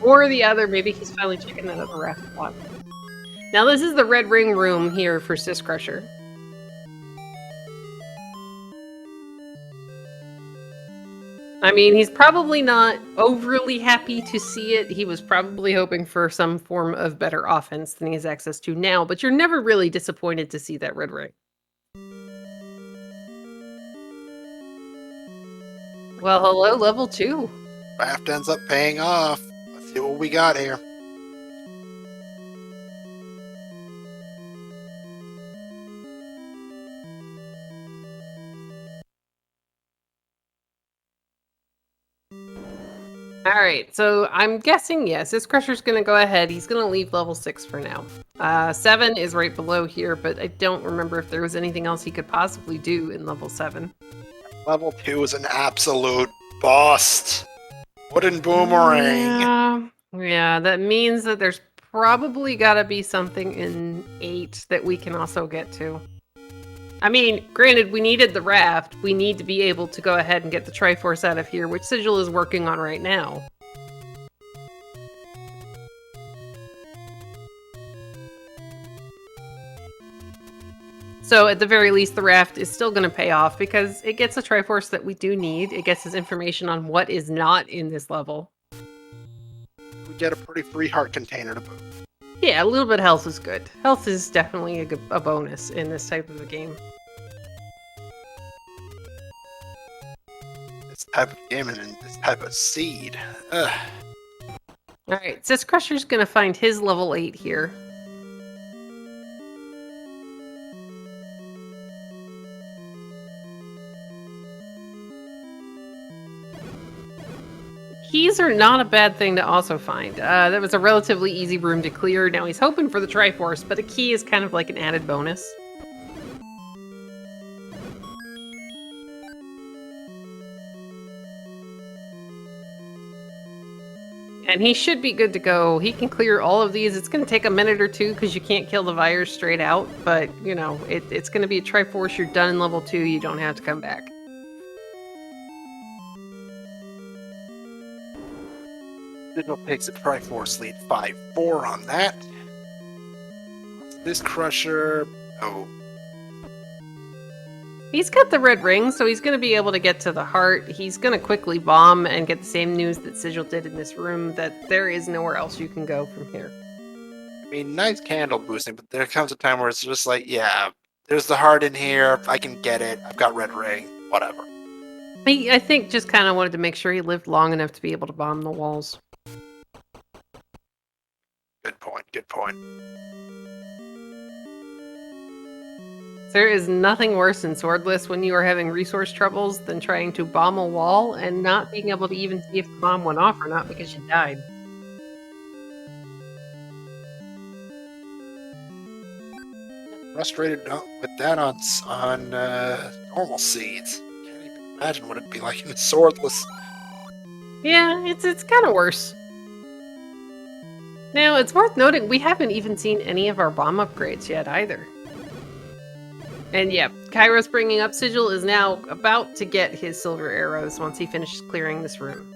Or the other, maybe he's finally checking that other raft spot. Now this is the red ring room here for Syscrusher. I mean, he's probably not overly happy to see it. He was probably hoping for some form of better offense than he has access to now, but you're never really disappointed to see that red ring. Well, hello, level 2. Raft ends up paying off. Let's see what we got here. Alright, so I'm guessing, yes, this Crusher's going to go ahead. He's going to leave level 6 for now. 7 is right below here, but I don't remember if there was anything else he could possibly do in level 7. Level 2 is an absolute bust. Wooden boomerang. Yeah, that means that there's probably got to be something in 8 that we can also get to. I mean, granted, we needed the raft. We need to be able to go ahead and get the Triforce out of here, which Sigil is working on right now. So at the very least, the raft is still going to pay off because it gets the Triforce that we do need. It gets us information on what is not in this level. We get a pretty free heart container to boot. Yeah, a little bit of health is good. Health is definitely a bonus in this type of a game. It's type of game and in this type of seed. Ugh. Alright, Syscrusher's gonna find his level 8 here. Keys are not a bad thing to also find. That was a relatively easy room to clear. Now he's hoping for the Triforce, but a key is kind of like an added bonus. And he should be good to go. He can clear all of these. It's going to take a minute or two because you can't kill the Virus straight out. But, you know, it's going to be a Triforce. You're done in level 2. You don't have to come back. Sigil takes a Triforce lead 5-4 on that. This Crusher. Oh. He's got the red ring, so he's going to be able to get to the heart. He's going to quickly bomb and get the same news that Sigil did in this room, that there is nowhere else you can go from here. I mean, nice candle boosting, but there comes a time where it's just like, yeah, there's the heart in here. I can get it. I've got red ring. Whatever. I think just kind of wanted to make sure he lived long enough to be able to bomb the walls. Good point. Good point. There is nothing worse in Swordless when you are having resource troubles than trying to bomb a wall and not being able to even see if the bomb went off or not because you died. Frustrated with that on normal seeds. Can't even imagine what it'd be like in a Swordless. Yeah, it's kind of worse. Now, it's worth noting we haven't even seen any of our bomb upgrades yet either. And yeah, Kairos bringing up Sigil is now about to get his silver arrows once he finishes clearing this room.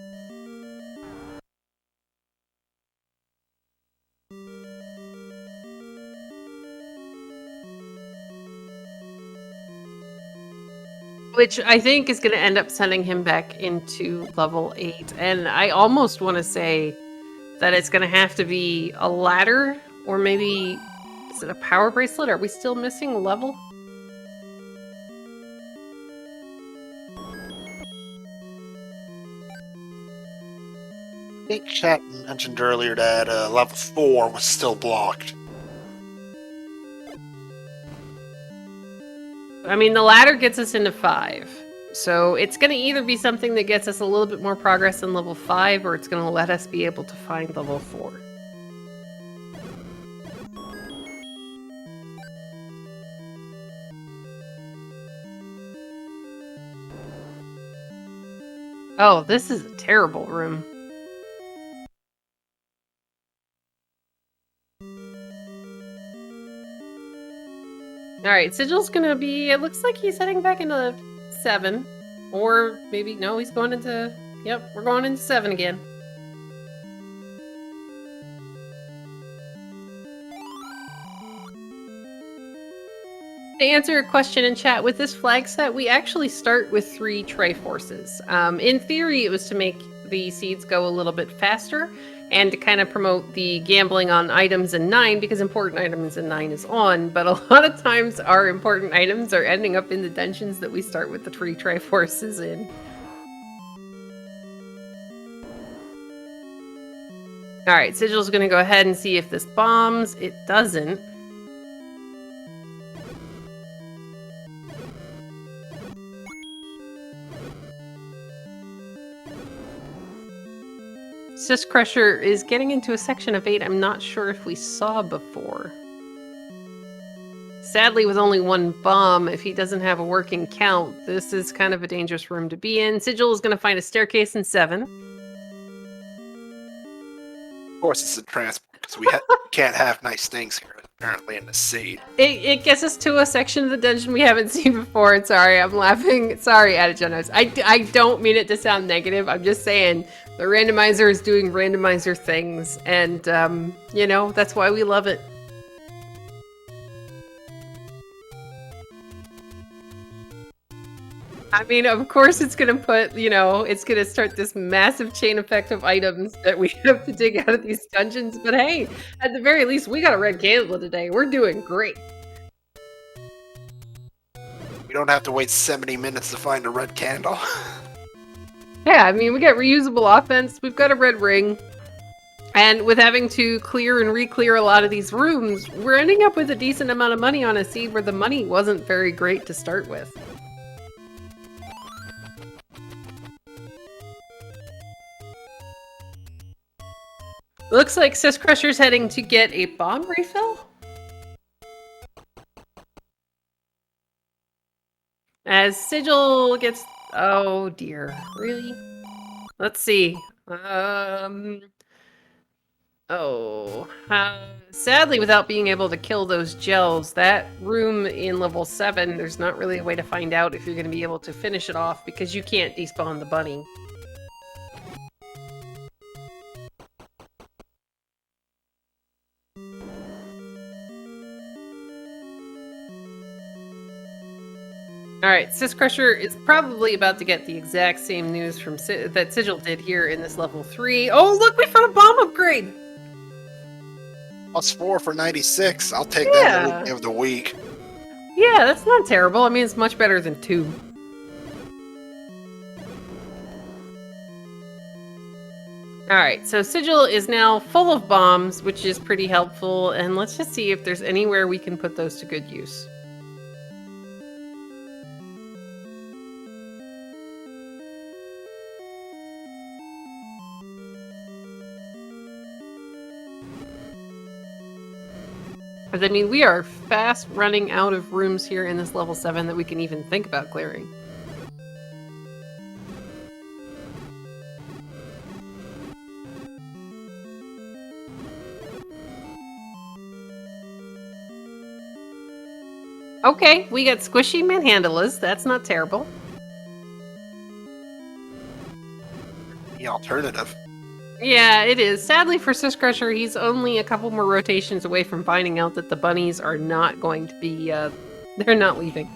Which I think is going to end up sending him back into level 8. And I almost want to say that it's going to have to be a ladder, or maybe, is it a power bracelet? Are we still missing a level? I think chat mentioned earlier that level 4 was still blocked. I mean, the ladder gets us into 5. So it's going to either be something that gets us a little bit more progress in level 5, or it's going to let us be able to find level 4. Oh, this is a terrible room. Alright, Sigil's gonna be, it looks like he's heading back into 7. Or maybe, no, he's going into, yep, we're going into 7 again. To answer a question in chat, with this flag set, we actually start with 3 Triforces. In theory, it was to make the seeds go a little bit faster, and to kind of promote the gambling on items in 9, because important items in 9 is on, but a lot of times our important items are ending up in the dungeons that we start with the 3 Triforces in. Alright, Sigil's gonna go ahead and see if this bombs. It doesn't. Syscrusher is getting into a section of 8 I'm not sure if we saw before. Sadly, with only 1 bomb, if he doesn't have a working count, this is kind of a dangerous room to be in. Sigil is going to find a staircase in 7. Of course, it's a transport, because we can't have nice things here, apparently, in the seed. It gets us to a section of the dungeon we haven't seen before. And sorry, I'm laughing. Sorry, Adigenos. I don't mean it to sound negative. I'm just saying the randomizer is doing randomizer things. And, you know, that's why we love it. I mean, of course it's going to put, you know, it's going to start this massive chain effect of items that we have to dig out of these dungeons. But hey, at the very least, we got a red candle today. We're doing great. We don't have to wait 70 minutes to find a red candle. Yeah, I mean, we got reusable offense, we've got a red ring, and with having to clear and re-clear a lot of these rooms, we're ending up with a decent amount of money on a seed where the money wasn't very great to start with. Looks like Syscrusher's heading to get a bomb refill? As Sigil gets... Oh dear, really? Let's see. Sadly, without being able to kill those gels, that room in level 7, there's not really a way to find out if you're going to be able to finish it off because you can't despawn the bunny. Alright, Syscrusher is probably about to get the exact same news from that Sigil did here in this level 3. Oh, look, we found a bomb upgrade! +4 for 96. I'll take that every day of the week. Yeah, that's not terrible. I mean, it's much better than 2. Alright, so Sigil is now full of bombs, which is pretty helpful, and let's just see if there's anywhere we can put those to good use. I mean, we are fast running out of rooms here in this level 7 that we can even think about clearing. Okay, we got squishy manhandlas. That's not terrible. The alternative. Yeah, it is. Sadly for Syscrusher, he's only a couple more rotations away from finding out that the bunnies are not going to be, they're not leaving.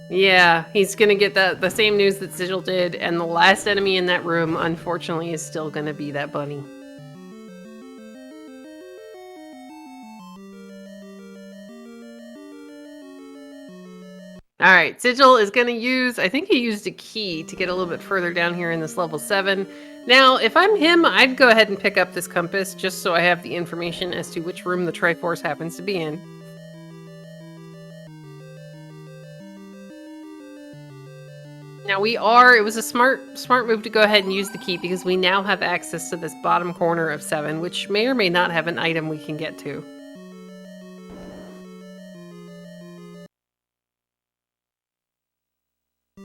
Yeah, he's gonna get the same news that Sigil did, and the last enemy in that room, unfortunately, is still gonna be that bunny. Alright, Sigil is going to use, I think he used a key to get a little bit further down here in this level 7. Now, if I'm him, I'd go ahead and pick up this compass just so I have the information as to which room the Triforce happens to be in. Now it was a smart move to go ahead and use the key because we now have access to this bottom corner of 7, which may or may not have an item we can get to.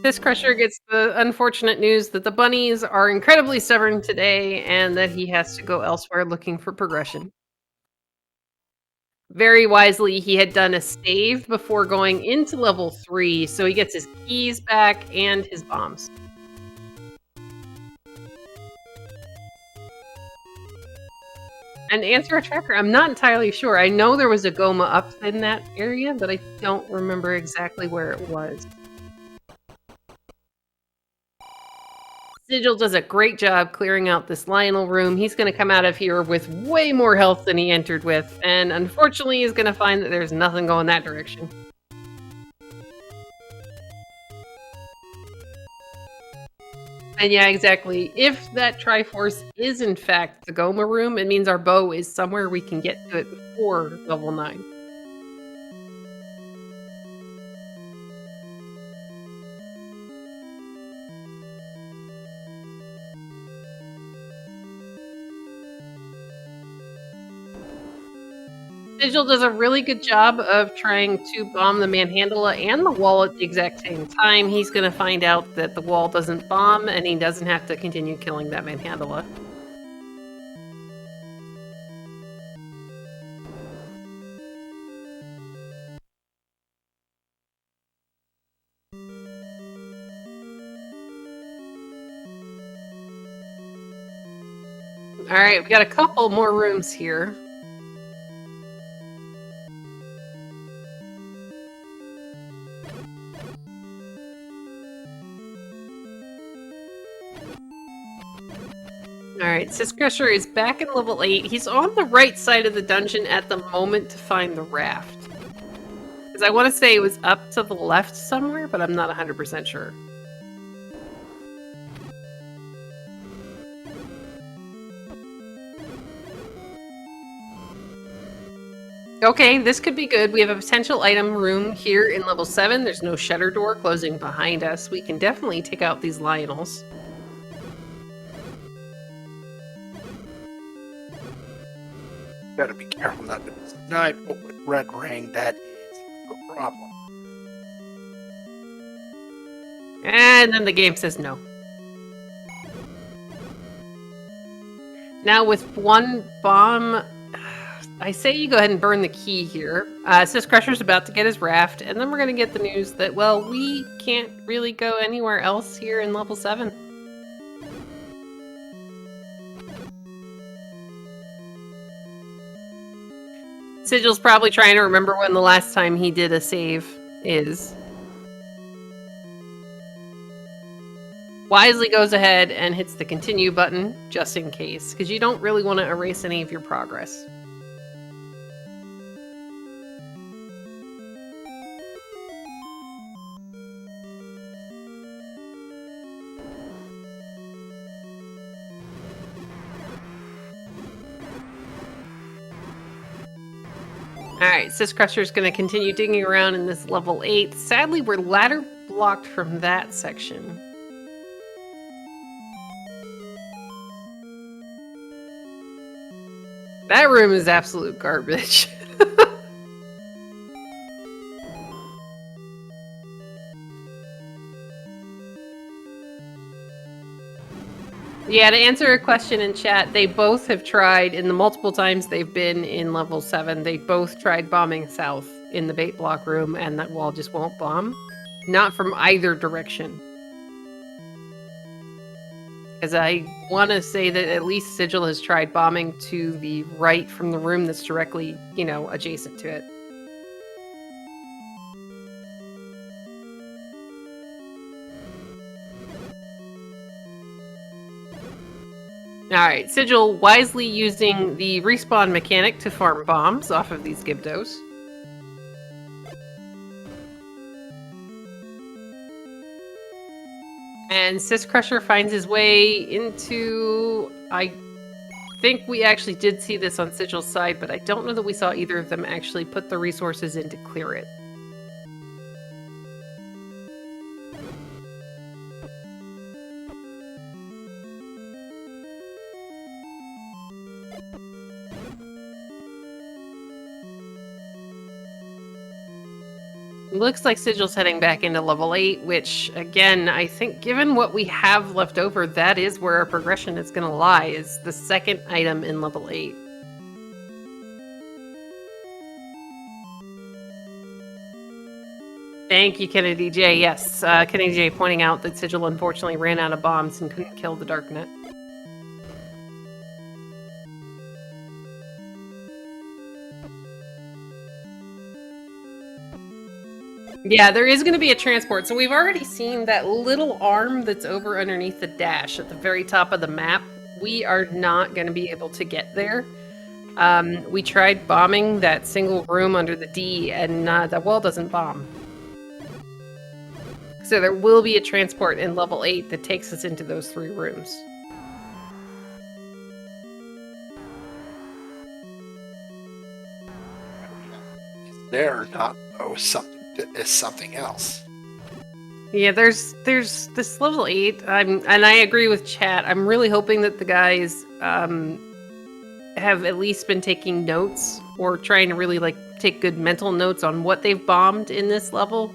Syscrusher gets the unfortunate news that the bunnies are incredibly stubborn today and that he has to go elsewhere looking for progression. Very wisely, he had done a save before going into level 3, so he gets his keys back and his bombs. And to answer a tracker, I'm not entirely sure. I know there was a Goma up in that area, but I don't remember exactly where it was. Sigil does a great job clearing out this Lionel room. He's going to come out of here with way more health than he entered with, and unfortunately he's going to find that there's nothing going that direction. And yeah, exactly. If that Triforce is in fact the Goma room, it means our bow is somewhere we can get to it before level 9. Sigil does a really good job of trying to bomb the Manhandla and the wall at the exact same time. He's going to find out that the wall doesn't bomb, and he doesn't have to continue killing that Manhandla. Alright, we got a couple more rooms here. Alright, Alright, syscrusher is back in level 8. He's on the right side of the dungeon at the moment to find the raft. Because I want to say it was up to the left somewhere, but I'm not 100% sure. Okay, this could be good. We have a potential item room here in level 7. There's no shutter door closing behind us. We can definitely take out these Lionels. Gotta be careful not to be sniped, but with red ring, that is a problem. And then the game says no. Now with one bomb, I say you go ahead and burn the key here. Syscrusher's about to get his raft, and then we're going to get the news that, well, we can't really go anywhere else here in level 7. Sigil's probably trying to remember when the last time he did a save is. Wisely goes ahead and hits the continue button, just in case, because you don't really want to erase any of your progress. Alright, Syscrusher's going to continue digging around in this level 8. Sadly, we're ladder blocked from that section. That room is absolute garbage. Yeah, to answer a question in chat, they both have tried, in the multiple times they've been in level 7, they both tried bombing south in the bait block room, and that wall just won't bomb. Not from either direction. Because I want to say that at least Sigil has tried bombing to the right from the room that's directly, you know, adjacent to it. Alright, Sigil wisely using the respawn mechanic to farm bombs off of these Gibdos. And Syscrusher finds his way into... I think we actually did see this on Sigil's side, but I don't know that we saw either of them actually put the resources in to clear it. Looks like Sigil's heading back into level 8, which, again, I think given what we have left over, that is where our progression is going to lie, is the second item in level 8. Thank you, Kennedy J. Yes, Kennedy J pointing out that Sigil unfortunately ran out of bombs and couldn't kill the Darknet. Yeah, there is going to be a transport. So we've already seen that little arm that's over underneath the dash at the very top of the map. We are not going to be able to get there. We tried bombing that single room under the D, and that wall doesn't bomb. So there will be a transport in level 8 that takes us into those 3 rooms. They're not, though, something else. Yeah, there's this level 8. And I agree with chat. I'm really hoping that the guys have at least been taking notes or trying to really take good mental notes on what they've bombed in this level.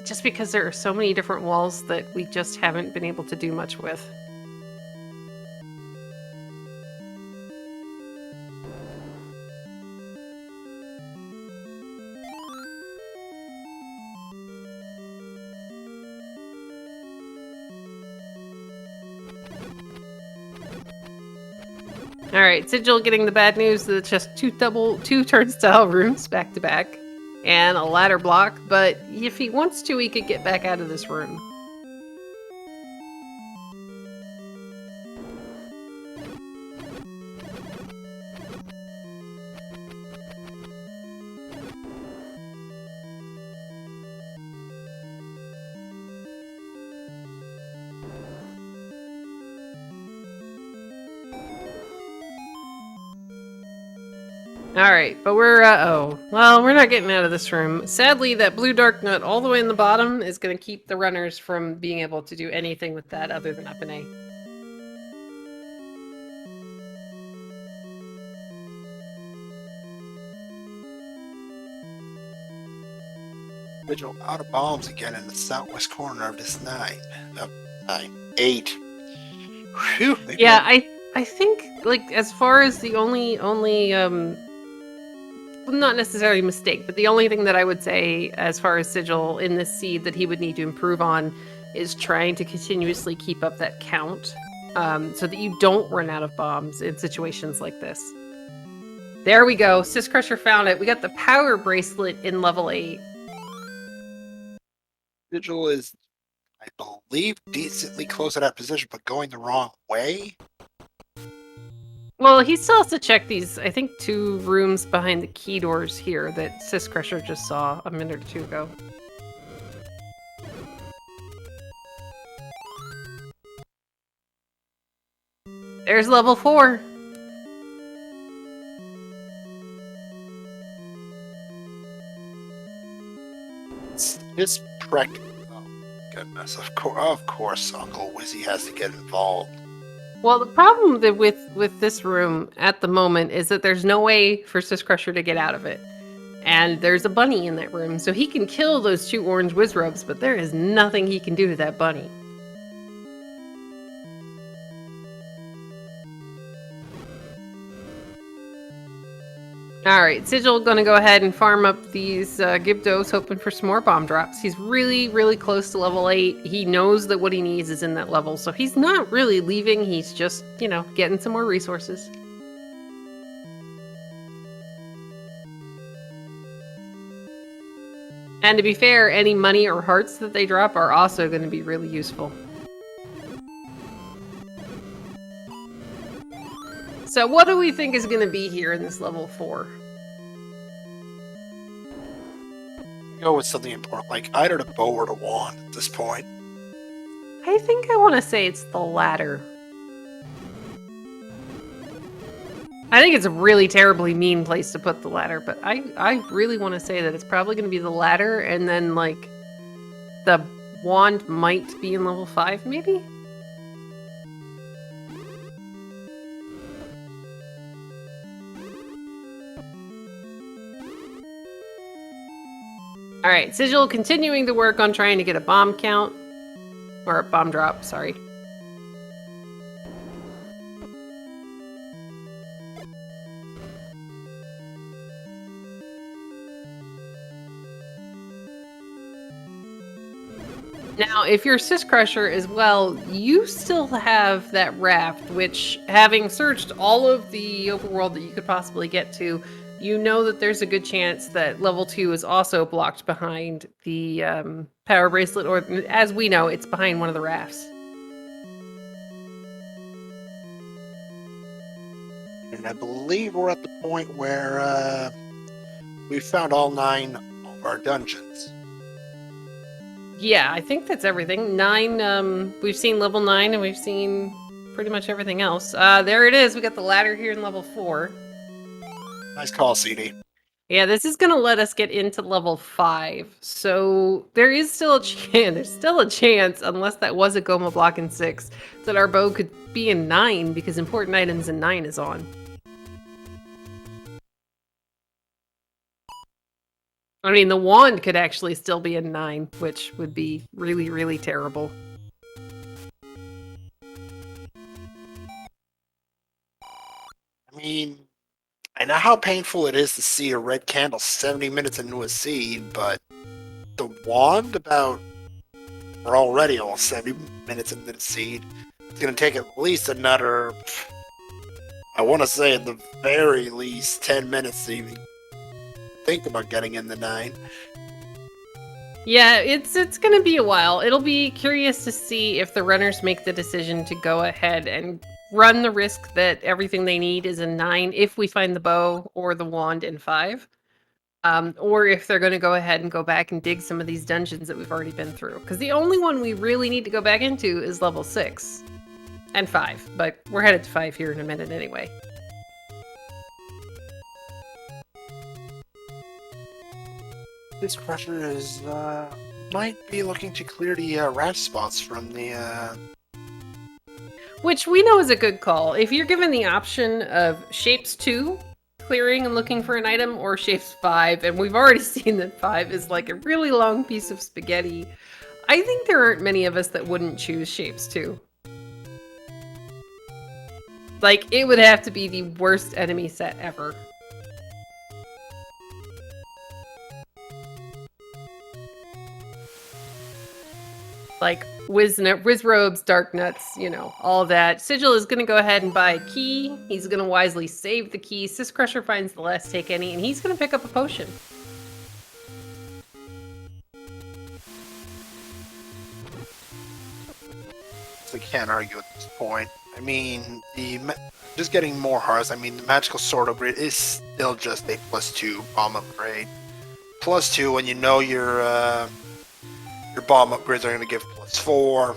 Just because there are so many different walls that we just haven't been able to do much with. Alright, Sigil getting the bad news that it's just two turnstile rooms back to back. And a ladder block, but if he wants to, he could get back out of this room. Alright, but we're, we're not getting out of this room. Sadly, that blue dark nut all the way in the bottom is going to keep the runners from being able to do anything with that other than up and A. Vigil out of bombs again in the southwest corner of this 8. Whew, Yeah, I think, like, as far as the only, not necessarily mistake, but the only thing that I would say as far as Sigil in this seed that he would need to improve on is trying to continuously keep up that count, so that you don't run out of bombs in situations like this. There we go. Syscrusher found it. We got the power bracelet in level 8. Vigil is, I believe, decently close to that position, but going the wrong way. Well, he still has to check these, I think, 2 rooms behind the key doors here that Syscrusher just saw a minute or 2 ago. There's level 4. It's practical. Oh, goodness. Of course, Uncle Wizzy has to get involved. Well, the problem with this room at the moment is that there's no way for Syscrusher to get out of it. And there's a bunny in that room, so he can kill those 2 orange Wizrubs, but there is nothing he can do to that bunny. Alright, Sigil gonna go ahead and farm up these Gibdos, hoping for some more bomb drops. He's really, really close to level 8. He knows that what he needs is in that level, so he's not really leaving. He's just, you know, getting some more resources. And to be fair, any money or hearts that they drop are also going to be really useful. So what do we think is going to be here in this level 4? Go with something important, like either the bow or the wand at this point. I think I want to say it's the latter. I think it's a really terribly mean place to put the ladder, but I really want to say that it's probably going to be the ladder, and then, like, the wand might be in level 5, maybe? Alright, Sigil continuing to work on trying to get a bomb count. Or a bomb drop, sorry. Now, if you're Syscrusher as well, you still have that raft, which, having searched all of the overworld that you could possibly get to, you know that there's a good chance that level 2 is also blocked behind the power bracelet, or as we know, it's behind one of the rafts. And I believe we're at the point where we've found all 9 of our dungeons. Yeah, I think that's everything. 9, we've seen level 9, and we've seen pretty much everything else. There it is. We got the ladder here in level 4. Nice call, CD. Yeah, this is going to let us get into level 5. So there is still a chance, there's still a chance, unless that was a Goma block in 6, that our bow could be in 9, because important items in 9 is on. I mean, the wand could actually still be in 9, which would be really, really terrible. I mean, I know how painful it is to see a red candle 70 minutes into a seed, but the wand, we're already almost 70 minutes into the seed. It's going to take at least another, I want to say at the very least 10 minutes to even think about getting in the 9. Yeah, it's going to be a while. It'll be curious to see if the runners make the decision to go ahead and run the risk that everything they need is in 9 if we find the bow or the wand in 5. Or if they're going to go ahead and go back and dig some of these dungeons that we've already been through. Because the only one we really need to go back into is level 6 and 5. But we're headed to 5 here in a minute anyway. This crusher is might be looking to clear the rat spots from the. Which we know is a good call. If you're given the option of shapes 2, clearing and looking for an item, or shapes 5, and we've already seen that 5 is like a really long piece of spaghetti, I think there aren't many of us that wouldn't choose shapes 2. Like, it would have to be the worst enemy set ever. Like, whiz robes, dark nuts, you know, all that. Sigil is going to go ahead and buy a key. He's going to wisely save the key. Syscrusher finds the last take any, and he's going to pick up a potion. So can't argue at this point. I mean, just getting more hearts. I mean, the magical sword upgrade is still just a +2 bomb upgrade. +2 when you know your bomb upgrades are going to give +4.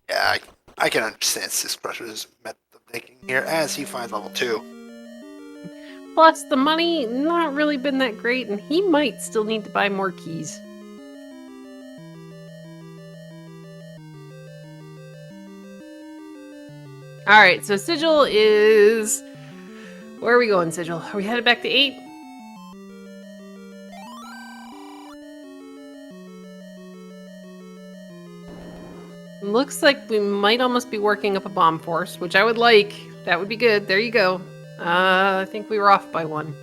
Yeah, I can understand Syscrusher's method of thinking here as he finds level 2. Plus, the money not really been that great, and he might still need to buy more keys. Alright, so Sigil is... Where are we going, Sigil? Are we headed back to 8? Looks like we might almost be working up a bomb force, which I would like. That would be good. There you go. I think we were off by 1.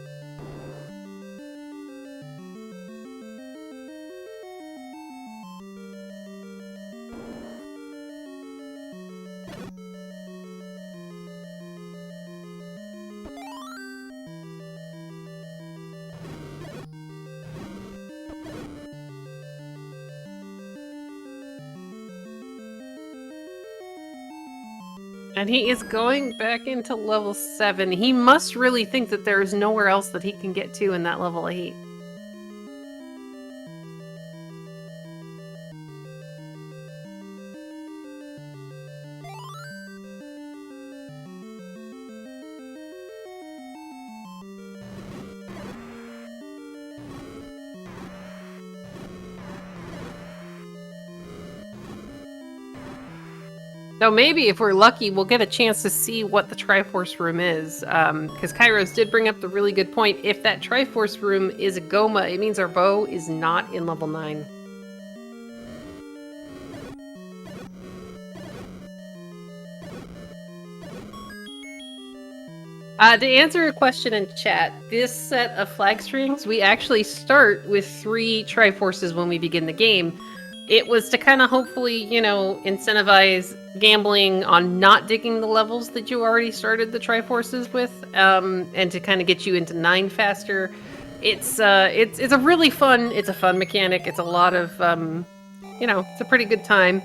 And he is going back into level 7. He must really think that there is nowhere else that he can get to in that level 8. So maybe if we're lucky, we'll get a chance to see what the Triforce room is. Because Kairos did bring up the really good point. If that Triforce room is a Goma, it means our bow is not in level 9. To answer a question in chat, this set of flag strings, we actually start with 3 Triforces when we begin the game. It was to kind of hopefully, you know, incentivize gambling on not digging the levels that you already started the Triforces with, and to kind of get you into 9 faster. It's a really fun, it's a fun mechanic. It's a lot of, you know, it's a pretty good time.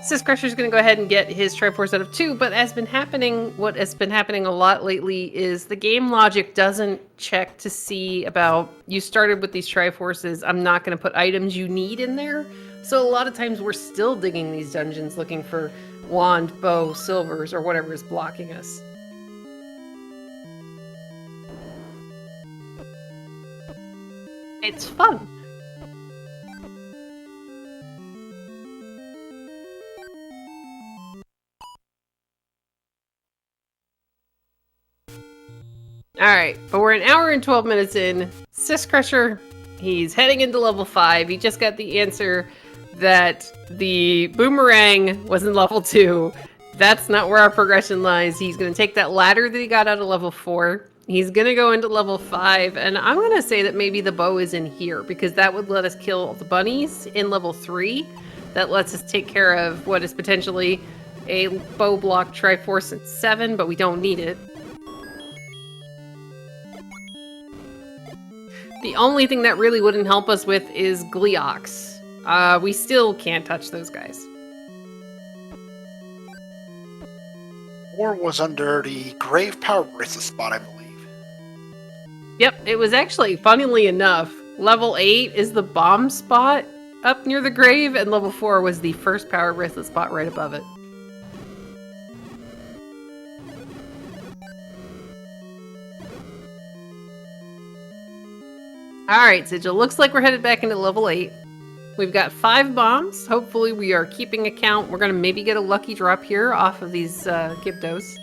Syscrusher's going to go ahead and get his Triforce out of 2, but what has been happening a lot lately is the game logic doesn't check to see about, you started with these Triforces, I'm not going to put items you need in there. So a lot of times we're still digging these dungeons looking for wand, bow, silvers, or whatever is blocking us. It's fun. Alright, but we're an hour and 12 minutes in. Syscrusher, he's heading into level 5. He just got the answer that the boomerang was in level 2. That's not where our progression lies. He's going to take that ladder that he got out of level 4. He's going to go into level 5, and I'm going to say that maybe the bow is in here, because that would let us kill the bunnies in level 3. That lets us take care of what is potentially a bow block Triforce at 7, but we don't need it. The only thing that really wouldn't help us with is Gleox. We still can't touch those guys. Or was under the Grave Power Bracelet spot, I believe. Yep, it was actually, funnily enough, level 8 is the bomb spot up near the grave, and level 4 was the first power bracelet spot right above it. Alright, Sigil, looks like we're headed back into level 8. We've got 5 bombs. Hopefully we are keeping a count. We're going to maybe get a lucky drop here off of these Gibdos.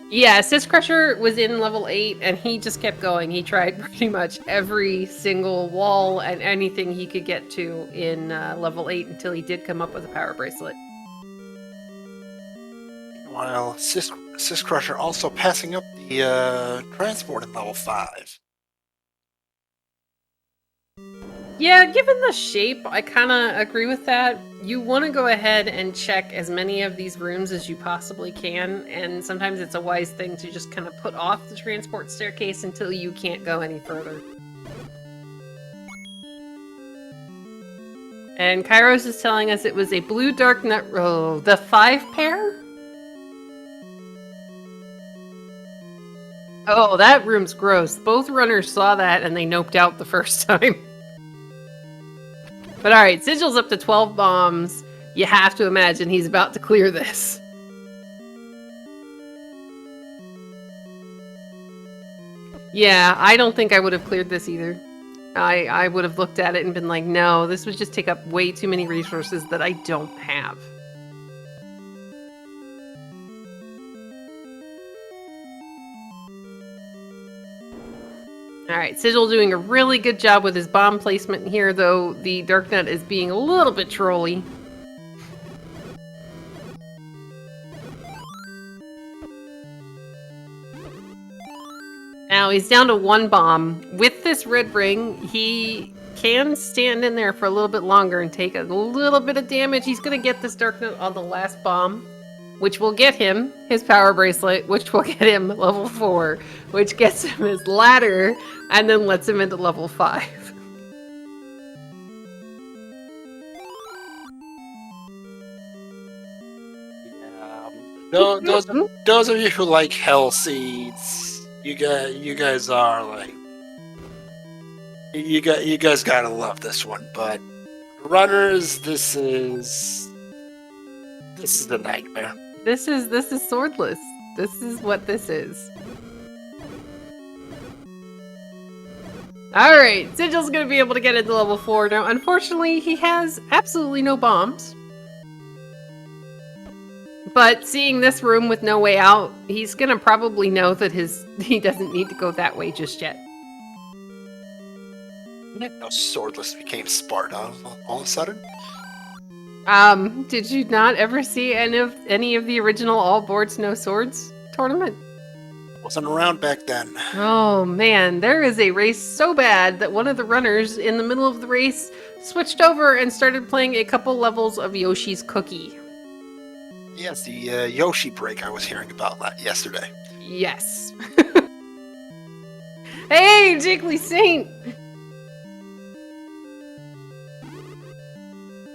Yeah, syscrusher was in level 8, and he just kept going. He tried pretty much every single wall and anything he could get to in level 8 until he did come up with a power bracelet. While syscrusher also passing up the transport in level 5. Yeah, given the shape, I kind of agree with that. You want to go ahead and check as many of these rooms as you possibly can, and sometimes it's a wise thing to just kind of put off the transport staircase until you can't go any further. And Kairos is telling us it was a blue dark nut row. The 5 pair? Oh, that room's gross. Both runners saw that and they noped out the first time. But alright, Sigil's up to 12 bombs. You have to imagine he's about to clear this. Yeah, I don't think I would have cleared this either. I would have looked at it and been like, no, this would just take up way too many resources that I don't have. Alright, Sigil doing a really good job with his bomb placement here, though the Darknut is being a little bit trolly. Now he's down to 1 bomb. With this red ring, he can stand in there for a little bit longer and take a little bit of damage. He's going to get this Darknut on the last bomb, which will get him his power bracelet, which will get him level 4, which gets him his ladder, and then lets him into level 5. Those of you who like hell seeds, you guys are like, you guys gotta love this one. But runners, this is a nightmare. This is swordless. This is what this is. Alright, Sigil's gonna be able to get into level 4 now. Unfortunately, he has absolutely no bombs. But seeing this room with no way out, he's gonna probably know that he doesn't need to go that way just yet. No, swordless became Sparta all of a sudden. Did you not ever see any of the original All Boards No Swords tournament? Wasn't around back then. Oh man, there is a race so bad that one of the runners in the middle of the race switched over and started playing a couple levels of Yoshi's Cookie. Yes, the Yoshi break I was hearing about yesterday. Yes. Hey, Jiggly Saint!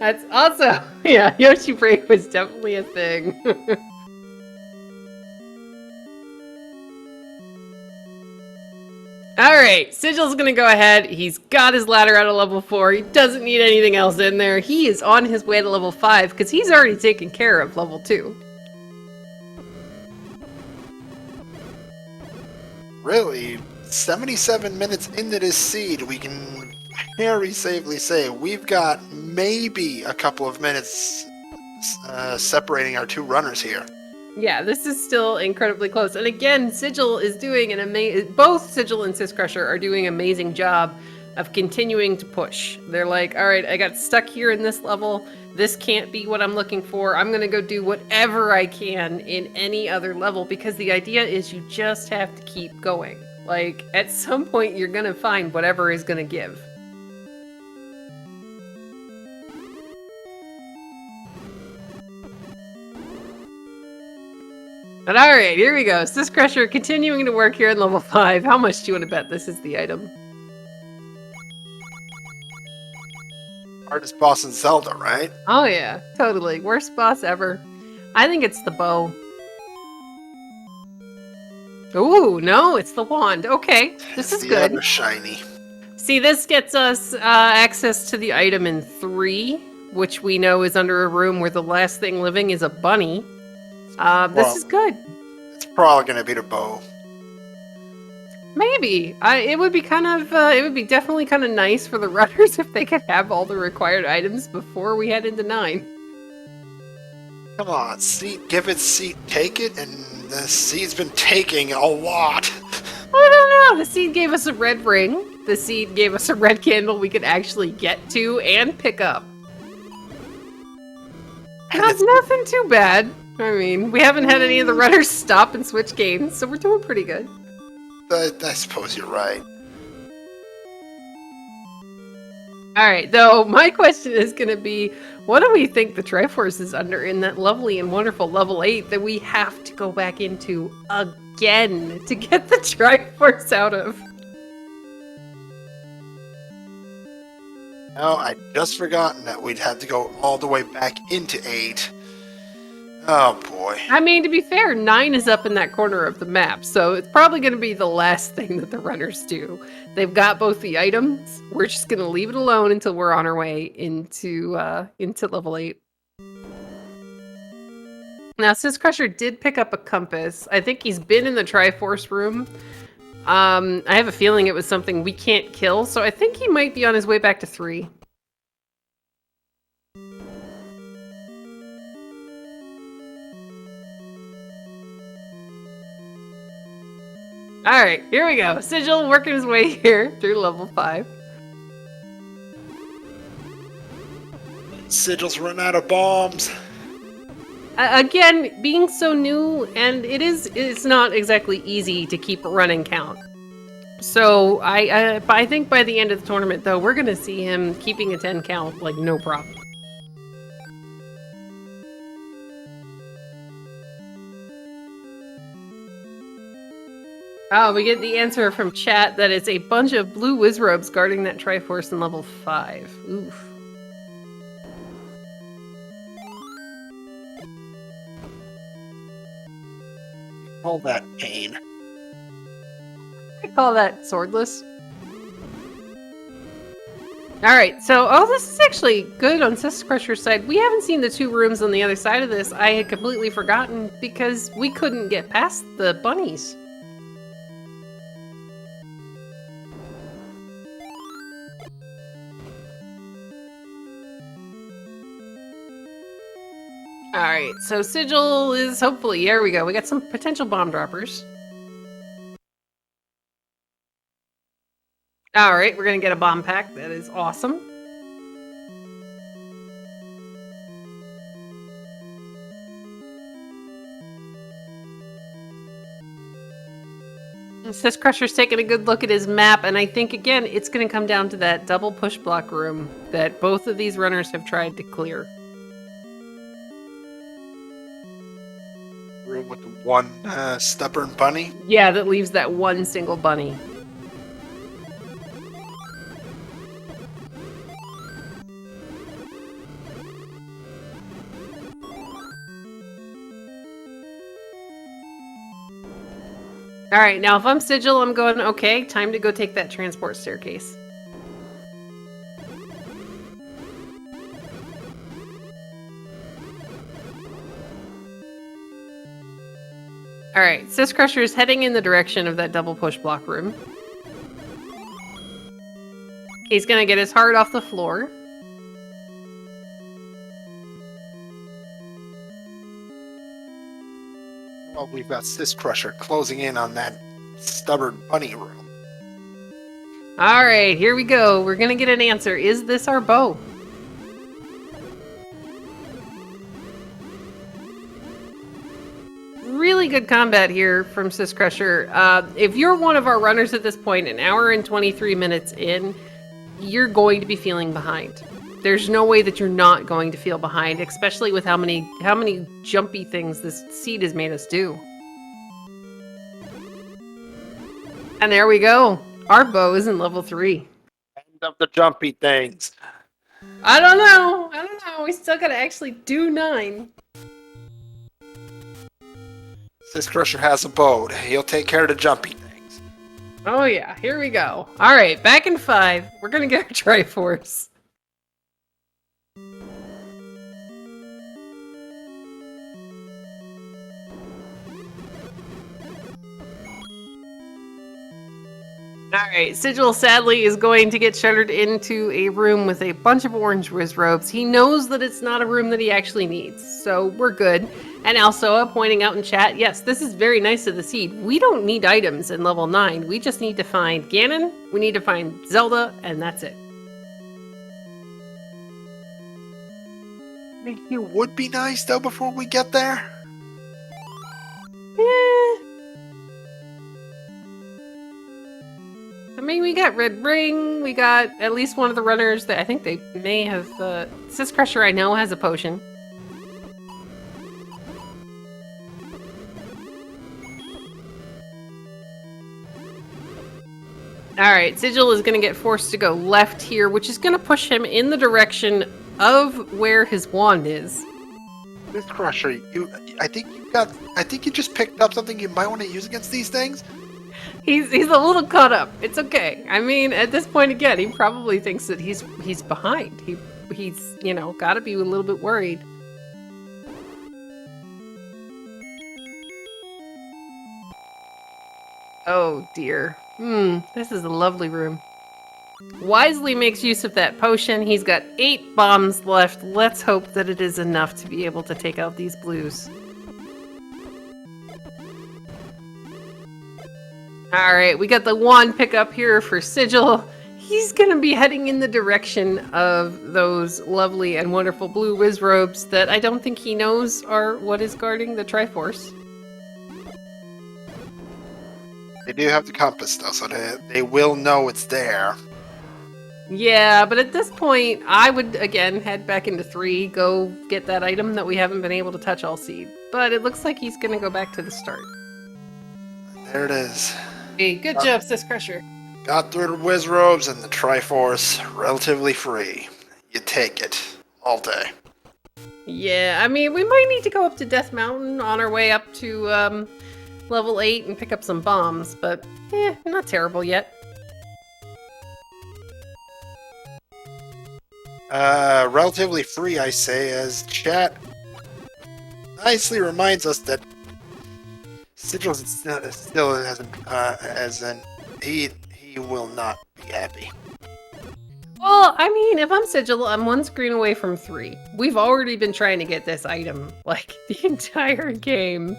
That's awesome! Yeah, Yoshi break was definitely a thing. Alright, Sigil's gonna go ahead. He's got his ladder out of level 4. He doesn't need anything else in there. He is on his way to level 5 because he's already taken care of level 2. Really, 77 minutes into this seed, we can very safely say we've got maybe a couple of minutes separating our 2 runners here. Yeah, this is still incredibly close. And again, Sigil is doing an amazing... Both Sigil and syscrusher are doing an amazing job of continuing to push. They're like, all right, I got stuck here in this level. This can't be what I'm looking for. I'm going to go do whatever I can in any other level, because the idea is you just have to keep going. Like, at some point, you're going to find whatever is going to give. But alright, here we go. Syscrusher continuing to work here in level 5. How much do you want to bet this is the item? Hardest boss in Zelda, right? Oh yeah, totally. Worst boss ever. I think it's the bow. Ooh, no, it's the wand. Okay, this is good. Other shiny. See, this gets us access to the item in 3, which we know is under a room where the last thing living is a bunny. This is good. It's probably going to be the bow. Maybe. It would be it would be definitely kind of nice for the runners if they could have all the required items before we head into 9. Come on, seat, give it seat, take it, and the seat's been taking a lot. I don't know. The seed gave us a red ring. The seed gave us a red candle we could actually get to and pick up. And That's nothing too bad. I mean, we haven't had any of the runners stop and switch games, so we're doing pretty good. I suppose you're right. Alright, though, my question is going to be, what do we think the Triforce is under in that lovely and wonderful level 8 that we have to go back into again to get the Triforce out of? No, I'd just forgotten that we'd have to go all the way back into 8. Oh boy. I mean, to be fair, 9 is up in that corner of the map, so it's probably going to be the last thing that the runners do. They've got both the items. We're just going to leave it alone until we're on our way into level 8. Now, Syscrusher did pick up a compass. I think he's been in the Triforce room. I have a feeling it was something we can't kill, so I think he might be on his way back to 3. Alright, here we go. Sigil working his way here through level 5. Sigil's run out of bombs. Again, being so new, and it's not exactly easy to keep a running count. So I think by the end of the tournament, though, we're going to see him keeping a 10 count like no problem. Oh, we get the answer from chat that it's a bunch of blue Wizrobes guarding that Triforce in level 5. Oof. All that pain. I call that swordless. Alright, so, this is actually good on Syscrusher's side. We haven't seen the 2 rooms on the other side of this. I had completely forgotten because we couldn't get past the bunnies. Alright, so Sigil is hopefully, there we go. We got some potential bomb droppers. Alright, we're gonna get a bomb pack. That is awesome. Syscrusher's taking a good look at his map, and I think, again, it's gonna come down to that double push block room that both of these runners have tried to clear. Room with the one stubborn bunny. Yeah, that leaves that one single bunny. Alright, now if I'm Sigil, I'm going, okay, time to go take that transport staircase. Alright, Syscrusher is heading in the direction of that double push block room. He's gonna get his heart off the floor. Well, we've got Syscrusher closing in on that stubborn bunny room. Alright, here we go. We're gonna get an answer. Is this our bow? Really good combat here from Syscrusher. If you're one of our runners at this point, an hour and 23 minutes in, you're going to be feeling behind. There's no way that you're not going to feel behind, especially with how many jumpy things this seed has made us do. And there we go. Our bow is in level 3. End of the jumpy things. I don't know. We still gotta actually do 9. Syscrusher has a bow. He'll take care of the jumpy things. Oh yeah, here we go. Alright, back in 5. We're gonna get our Triforce. Alright, Sigil sadly is going to get shuttered into a room with a bunch of orange whiz robes. He knows that it's not a room that he actually needs, so we're good. And also pointing out in chat, yes, this is very nice of the seed. We don't need items in level 9. We just need to find Ganon, we need to find Zelda, and that's it. I mean, it would be nice, though, before we get there. I mean, we got Red Ring, we got at least one of the runners that I think they may have... Syscrusher, I know, has a potion. Alright, Sigil is going to get forced to go left here, which is going to push him in the direction of where his wand is. Syscrusher, I think you just picked up something you might want to use against these things. He's a little caught up. It's okay. I mean, at this point again, he probably thinks that he's behind. He's got to be a little bit worried. Oh dear. This is a lovely room. Wisely makes use of that potion. He's got 8 bombs left. Let's hope that it is enough to be able to take out these blues. Alright, we got the wand pickup here for Sigil. He's gonna be heading in the direction of those lovely and wonderful blue whiz robes that I don't think he knows are what is guarding the Triforce. They do have the compass, though, so they will know it's there. Yeah, but at this point, I would, again, head back into 3, go get that item that we haven't been able to touch all seed. But it looks like he's gonna go back to the start. There it is. Hey, good job, Syscrusher. Got through the whiz robes and the Triforce relatively free. You take it all day. Yeah, I mean, we might need to go up to Death Mountain on our way up to level 8 and pick up some bombs, but not terrible yet. Relatively free, I say, as chat nicely reminds us that Sigil still hasn't, he will not be happy. Well, I mean, if I'm Sigil, I'm 1 screen away from 3. We've already been trying to get this item, like, the entire game,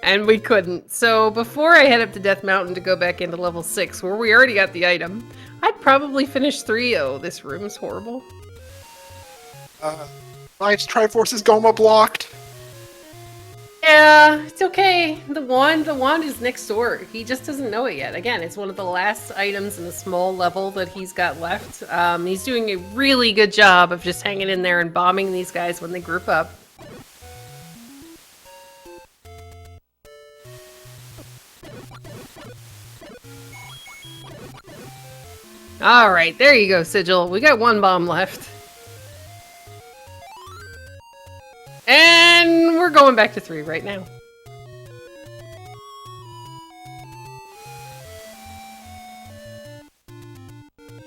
and we couldn't. So before I head up to Death Mountain to go back into level 6, where we already got the item, I'd probably finish 3. Oh, this room is horrible. Life's Triforce is Goma blocked. Yeah, it's okay. The wand is next door. He just doesn't know it yet. Again, it's one of the last items in the small level that he's got left. He's doing a really good job of just hanging in there and bombing these guys when they group up. Alright, there you go, Sigil. We got 1 bomb left. And we're going back to 3 right now.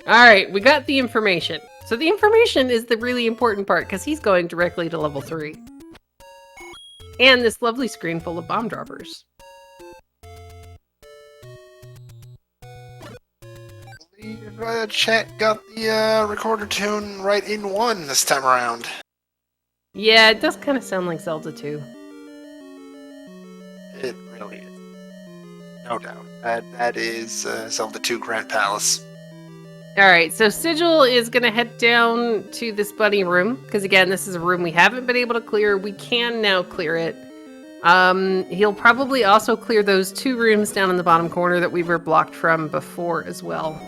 Alright, we got the information. So the information is the really important part, because he's going directly to level 3. And this lovely screen full of bomb droppers. Chat got the recorder tune right in 1 this time around. Yeah, it does kind of sound like Zelda 2. It really is. No doubt. That is Zelda 2 Grand Palace. Alright, so Sigil is going to head down to this bunny room, because again, this is a room we haven't been able to clear. We can now clear it. He'll probably also clear those 2 rooms down in the bottom corner that we were blocked from before as well.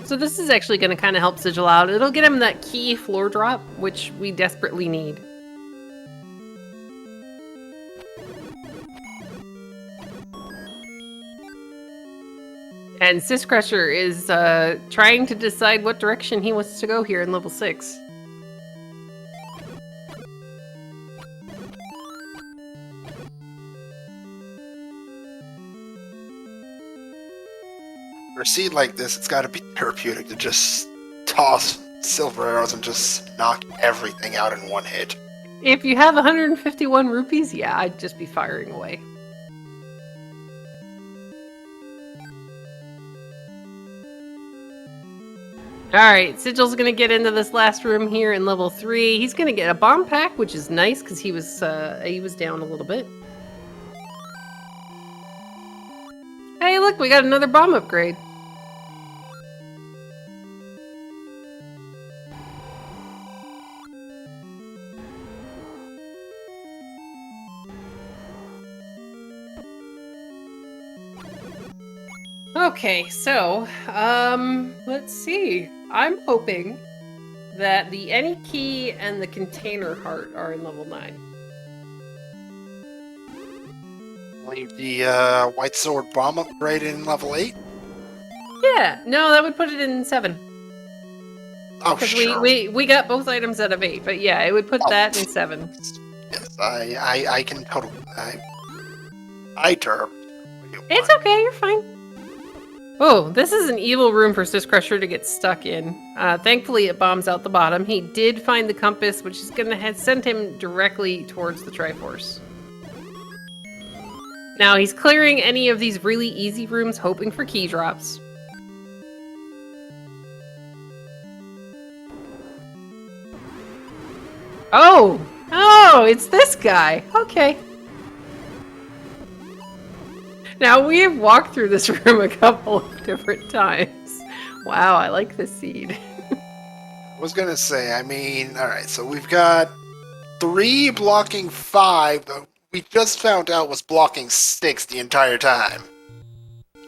So this is actually going to kind of help Sigil out. It'll get him that key floor drop, which we desperately need. And Syscrusher is trying to decide what direction he wants to go here in level 6. For a seed like this, it's got to be therapeutic to just toss silver arrows and just knock everything out in 1 hit. If you have 151 rupees, yeah, I'd just be firing away. Alright, Sigil's gonna get into this last room here in level 3. He's gonna get a bomb pack, which is nice because he was down a little bit. Hey, look, we got another bomb upgrade. Okay, so, let's see. I'm hoping that the any key and the container heart are in level 9. Leave the white sword bomb upgrade in level 8. Yeah, no, that would put it in 7. Oh, Because sure. we got both items out of 8, but yeah, it would put that in 7. Yes, I can totally. I derped. It's okay, you're fine. Oh, this is an evil room for Syscrusher to get stuck in. Thankfully, it bombs out the bottom. He did find the compass, which is going to send him directly towards the Triforce. Now, he's clearing any of these really easy rooms, hoping for key drops. Oh! Oh, it's this guy. Okay. Now, we have walked through this room a couple of different times. Wow, I like this seed. I was gonna say, I mean, alright, so we've got 3 blocking 5 that we just found out was blocking 6 the entire time.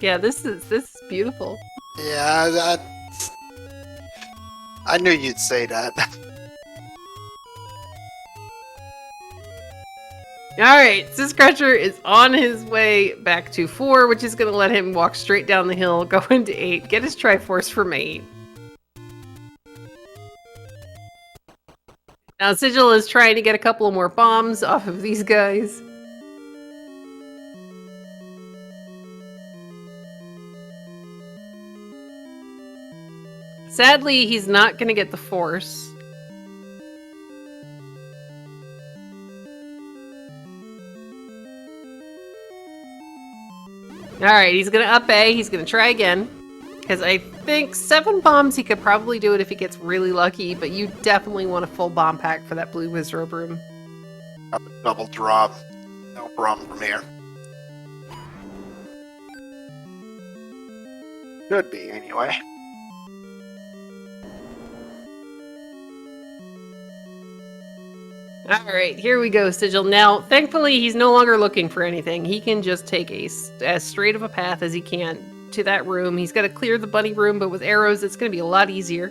Yeah, this is beautiful. Yeah, that's... I knew you'd say that. Alright, Syscrusher is on his way back to 4, which is going to let him walk straight down the hill, go into 8, get his Triforce from 8. Now Sigil is trying to get a couple of more bombs off of these guys. Sadly, he's not going to get the Force. Alright, he's gonna up A, he's gonna try again. Because I think 7 bombs he could probably do it if he gets really lucky, but you definitely want a full bomb pack for that blue wizrobe room. Double drop. No problem from here. Should be, anyway. Alright, here we go, Sigil. Now, thankfully, he's no longer looking for anything. He can just take as straight of a path as he can to that room. He's got to clear the bunny room, but with arrows, it's going to be a lot easier.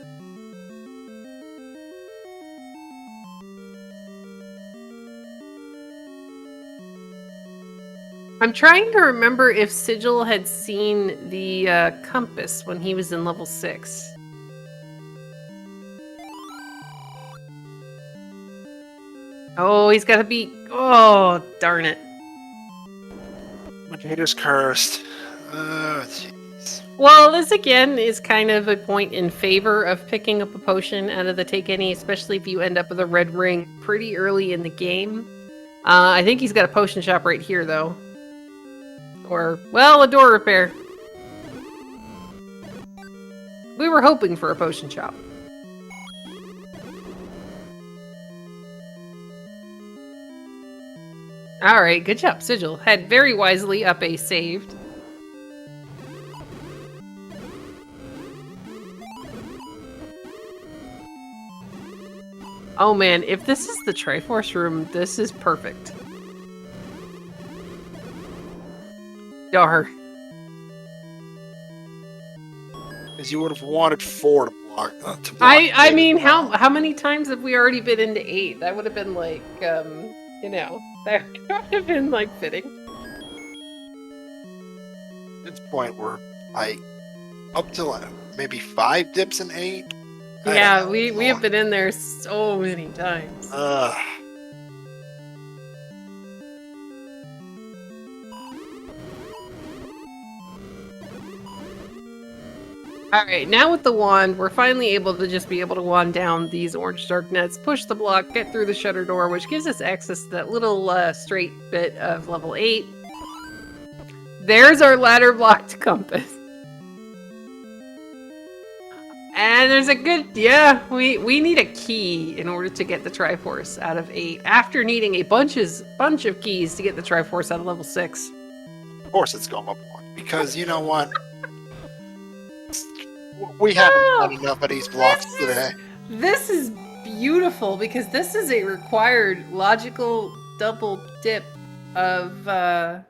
I'm trying to remember if Sigil had seen the compass when he was in level 6. Oh, he's got to beat... Oh, darn it. Potato's cursed. Oh, jeez. Well, this again is kind of a point in favor of picking up a potion out of the take any, especially if you end up with a red ring pretty early in the game. I think he's got a potion shop right here, though. Or, well, a door repair. We were hoping for a potion shop. Alright, good job, Sigil. Had very wisely up A saved. Oh man, if this is the Triforce room, this is perfect. Darn. Because you would have wanted 4 to block. I mean, how many times have we already been into 8? That would have been like, you know, that would have been like fitting. At this point, we're like up to maybe 5 dips in 8. Yeah, we have been in there so many times. Alright, now with the wand, we're finally able to just be able to wand down these orange dark nets, push the block, get through the shutter door, which gives us access to that little straight bit of level 8. There's our ladder blocked compass. And there's a good, yeah, we need a key in order to get the Triforce out of 8, after needing a bunch of keys to get the Triforce out of level 6. Of course it's going up 1, because you know what? We haven't done enough of these blocks today. This is beautiful, because this is a required logical double dip of, I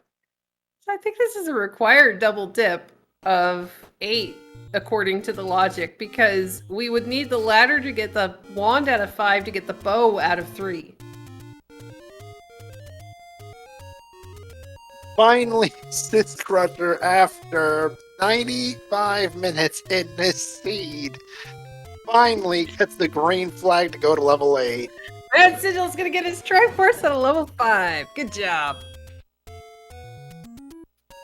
think this is a required double dip of 8. According to the logic, because we would need the ladder to get the wand out of 5 to get the bow out of 3. Finally, syscrusher, after 95 minutes in this seed, finally gets the green flag to go to level 8. And Sigil's gonna get his Triforce at a level 5. Good job.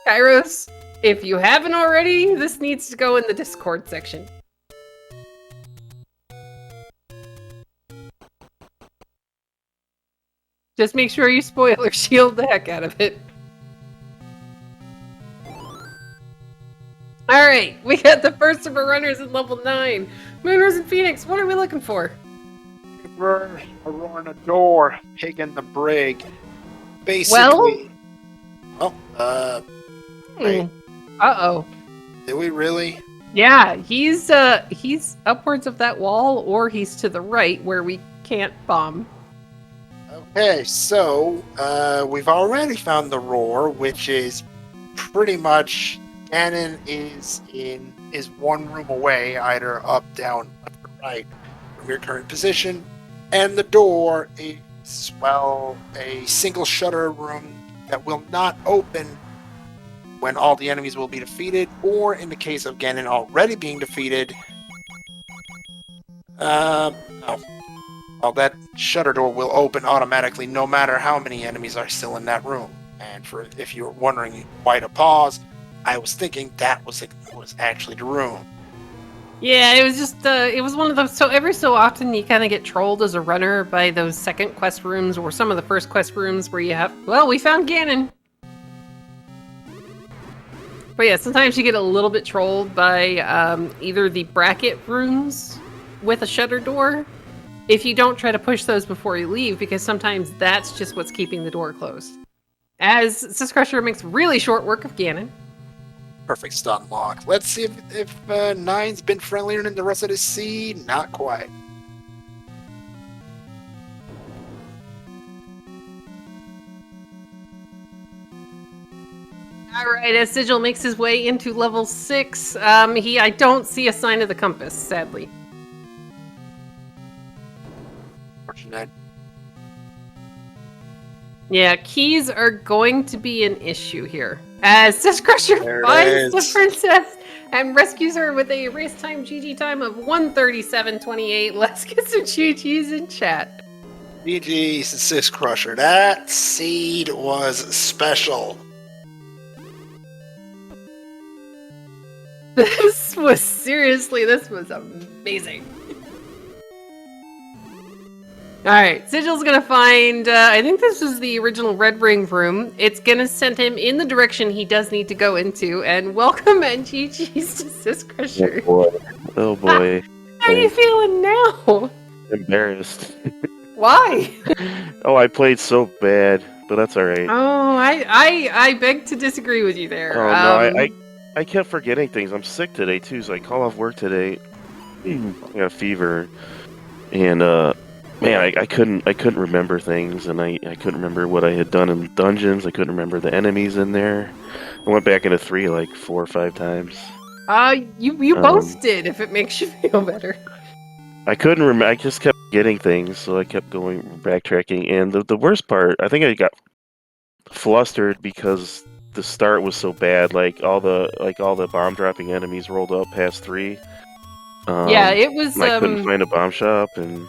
Kairos, if you haven't already, this needs to go in the Discord section. Just make sure you spoiler shield the heck out of it. Alright, we got the first of our runners at level 9. Moonrose and Phoenix, what are we looking for? We're roaring a door, taking the brig. Basically. Well, wait. Uh-oh. Did we really? Yeah, he's upwards of that wall, or he's to the right where we can't bomb. Okay, so we've already found the roar, which is pretty much Ganon is one room away, either up, down, left, or right from your current position, and the door is, well, a single shutter room that will not open when all the enemies will be defeated, or in the case of Ganon already being defeated, well, that shutter door will open automatically no matter how many enemies are still in that room. And if you're wondering why to pause, I was thinking that was actually the room. Yeah, it was just, it was one of those, so every so often you kind of get trolled as a runner by those second quest rooms, or some of the first quest rooms where you have, well, we found Ganon. But yeah, sometimes you get a little bit trolled by either the bracket rooms with a shutter door, if you don't try to push those before you leave, because sometimes that's just what's keeping the door closed. As syscrusher makes really short work of Ganon. Perfect stun lock. Let's see if Nine's been friendlier than the rest of the seed. Not quite. Alright, as Sigil makes his way into level 6, I don't see a sign of the compass, sadly. Fortunate. Yeah, keys are going to be an issue here. As syscrusher finds the princess and rescues her with a race time GG time of 1:37.28. Let's get some GGs in chat. GG's syscrusher. That seed was special. This was amazing. Alright, Sigil's gonna find, I think this was the original Red Ring room. It's gonna send him in the direction he does need to go into, and welcome and GG's to syscrusher. Oh boy. How are you feeling now? Embarrassed. Why? Oh, I played so bad, but that's alright. Oh, I beg to disagree with you there. Oh no, I kept forgetting things. I'm sick today too, so I called off work today. I got a fever, and man, I couldn't remember things, and I couldn't remember what I had done in dungeons. I couldn't remember the enemies in there. I went back into 3 like 4 or 5 times. You both did, if it makes you feel better. I couldn't remember. I just kept getting things, so I kept going backtracking. And the worst part, I think I got flustered because the start was so bad. Like all the bomb dropping enemies rolled up past 3. Yeah, it was. I couldn't find a bomb shop, and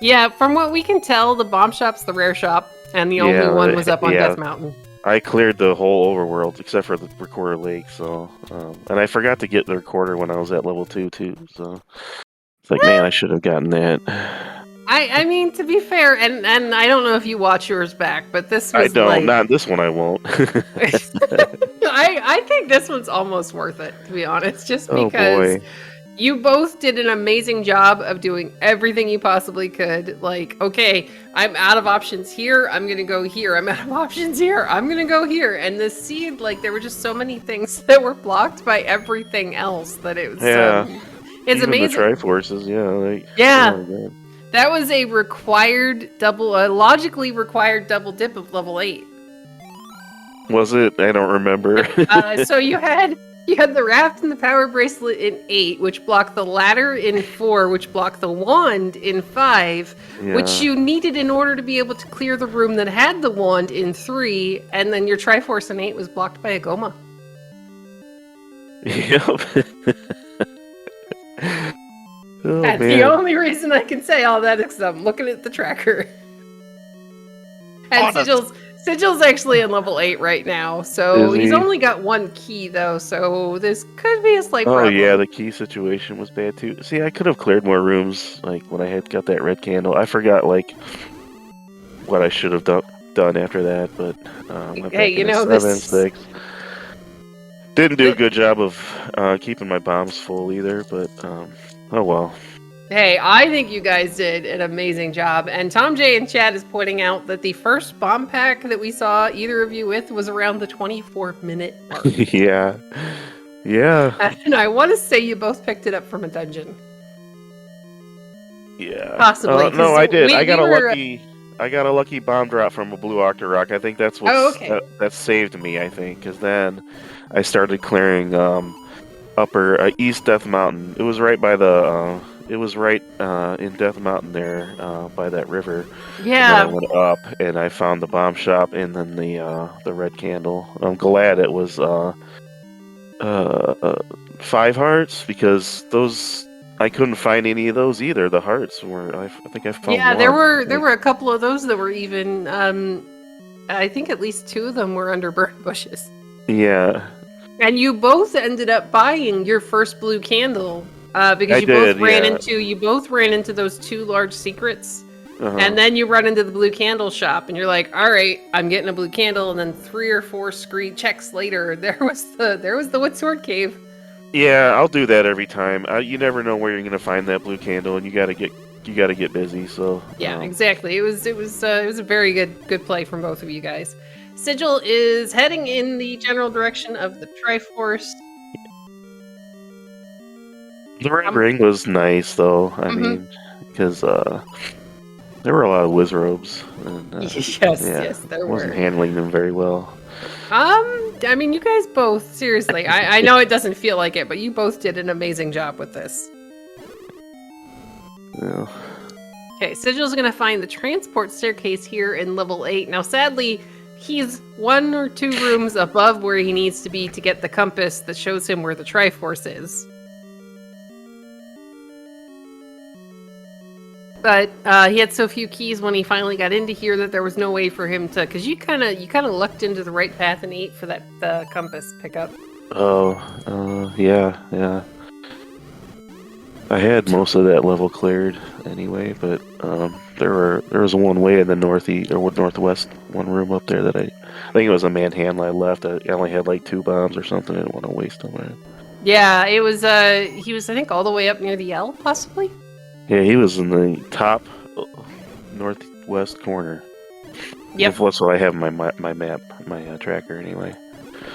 yeah, from what we can tell, the bomb shop's the rare shop, and the only one was up on Death Mountain. I cleared the whole overworld except for the recorder lake. So, and I forgot to get the recorder when I was at level 2 too. So it's like, man, I should have gotten that. I mean, to be fair, and I don't know if you watch yours back, but this was I don't. Not this one. I won't. I think this one's almost worth it, to be honest, just because You both did an amazing job of doing everything you possibly could. Like, okay, I'm out of options here. I'm going to go here. I'm out of options here. I'm going to go here. And the seed, like, there were just so many things that were blocked by everything else that it was, it's Even amazing. the Triforces, Yeah. oh my God. That was a logically required double dip of level 8. Was it? I don't remember. So you had the raft and the power bracelet in 8, which blocked the ladder in 4, which blocked the wand in 5, which you needed in order to be able to clear the room that had the wand in 3, and then your Triforce in 8 was blocked by a Goma. Yep. Oh, That's man. the only reason I can say all that is because I'm looking at the tracker. And Sigil's actually in level 8 right now, so Is he's he? only got 1 key though, so this could be a slight Oh problem. yeah, the key situation was bad too. See, I could have cleared more rooms, like when I had got that red candle. I forgot like what I should have done after that, but went back into 7, 6. Didn't do a good job of keeping my bombs full either, but oh well. Hey, I think you guys did an amazing job. And Tom J in chat is pointing out that the first bomb pack that we saw either of you with was around the 24-minute mark. Yeah. And I want to say you both picked it up from a dungeon. Yeah. Possibly. No, I did. I got a were, lucky bomb drop from a blue Octorok. I think that's what that saved me. I think because then I started clearing upper East Death Mountain. It was right by the. It was right in Death Mountain there by that river. Yeah. And then I went up and I found the bomb shop and then the red candle. I'm glad it was 5 hearts because those. I couldn't find any of those either. The hearts were. I think I found. Yeah, one. there were a couple of those that were even. I think at least 2 of them were under burnt bushes. Yeah. And you both ended up buying your first blue candle because you both ran into those 2 large secrets. And then you run into the blue candle shop, and you're like, "All right, I'm getting a blue candle." And then 3 or 4 screen checks later, there was the wood sword cave. Yeah, I'll do that every time. You never know where you're gonna find that blue candle, and you gotta get busy. So yeah, exactly. It was a very good play from both of you guys. Sigil is heading in the general direction of the Triforce. The red ring was nice, though. I mean, because there were a lot of Wizrobes. And, yes, there were. Wasn't handling them very well. I mean, you guys both, seriously, I know it doesn't feel like it, but you both did an amazing job with this. Yeah. Okay, Sigil's gonna find the transport staircase here in level 8. Now, sadly, he's 1 or 2 rooms above where he needs to be to get the compass that shows him where the Triforce is. But he had so few keys when he finally got into here that there was no way for him to, because you kind of lucked into the right path in 8 for that compass pickup. Oh, yeah. I had most of that level cleared anyway, but there was one way in the northeast or northwest, one room up there that I think it was a manhandle I left. I only had like 2 bombs or something. I didn't want to waste them. Yeah, it was. He was, I think, all the way up near the L, possibly. Yeah, he was in the top northwest corner. Yep. That's what I have in my map, my tracker anyway.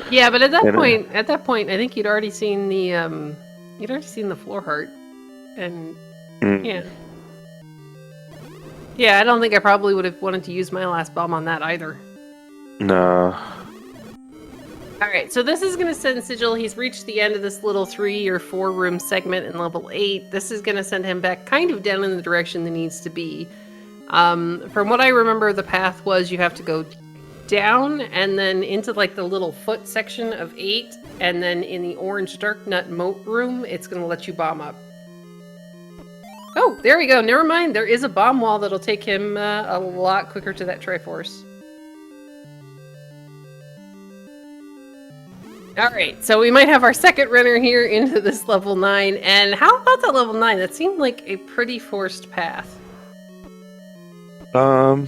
Yeah, but at that point, I think you'd already seen the floor heart, and yeah, I don't think I probably would have wanted to use my last bomb on that either. No. Alright, so this is going to send Sigil, he's reached the end of this little 3 or 4 room segment in level 8. This is going to send him back kind of down in the direction that needs to be. From what I remember, the path was you have to go down and then into like the little foot section of 8, and then in the orange dark nut moat room, it's going to let you bomb up. Oh, there we go. Never mind. There is a bomb wall that'll take him a lot quicker to that Triforce. Alright, so we might have our second runner here into this level 9, and how about that level 9? That seemed like a pretty forced path. Yeah,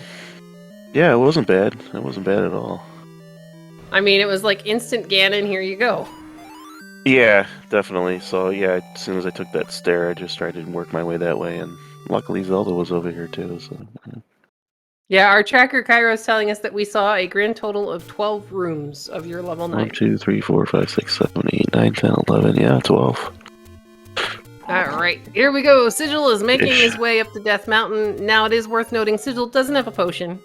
it wasn't bad. It wasn't bad at all. I mean, it was like instant Ganon, here you go. Yeah, definitely. So yeah, as soon as I took that stair, I just tried to work my way that way, and luckily Zelda was over here too. So Yeah, our tracker Cairo is telling us that we saw a grand total of 12 rooms of your level 9. 1, 2, 3, 4, 5, 6, 7, 8, 9, 10, 11. Yeah, 12. All right, here we go. Sigil is making Ish. his way up to Death Mountain. Now, it is worth noting Sigil doesn't have a potion.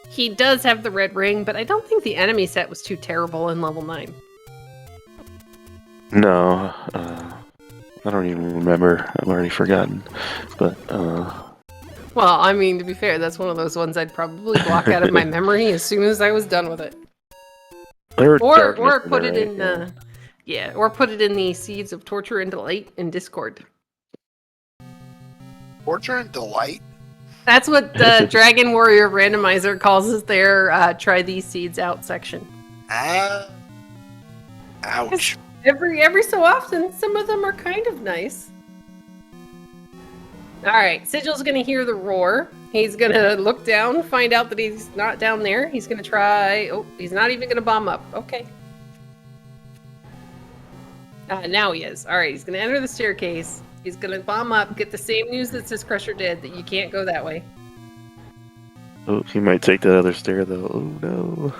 He does have the red ring, but I don't think the enemy set was too terrible in level 9. No, I don't even remember. I've already forgotten. But Well, I mean, to be fair, that's one of those ones I'd probably block out of my memory as soon as I was done with it. there were Or darkness put in it there, in, yeah, or put it in the Seeds of Torture and Delight in Discord. Torture and Delight? That's what the Dragon Warrior Randomizer calls their try these seeds out section. Ah. Ouch. Every so often, some of them are kind of nice. Alright, Sigil's gonna hear the roar. He's gonna look down, find out that he's not down there. He's gonna try... Oh, he's not even gonna bomb up. Okay. Now he is. Alright, he's gonna enter the staircase. He's gonna bomb up, get the same news that syscrusher did, that you can't go that way. Oh, he might take that other stair though. Oh no.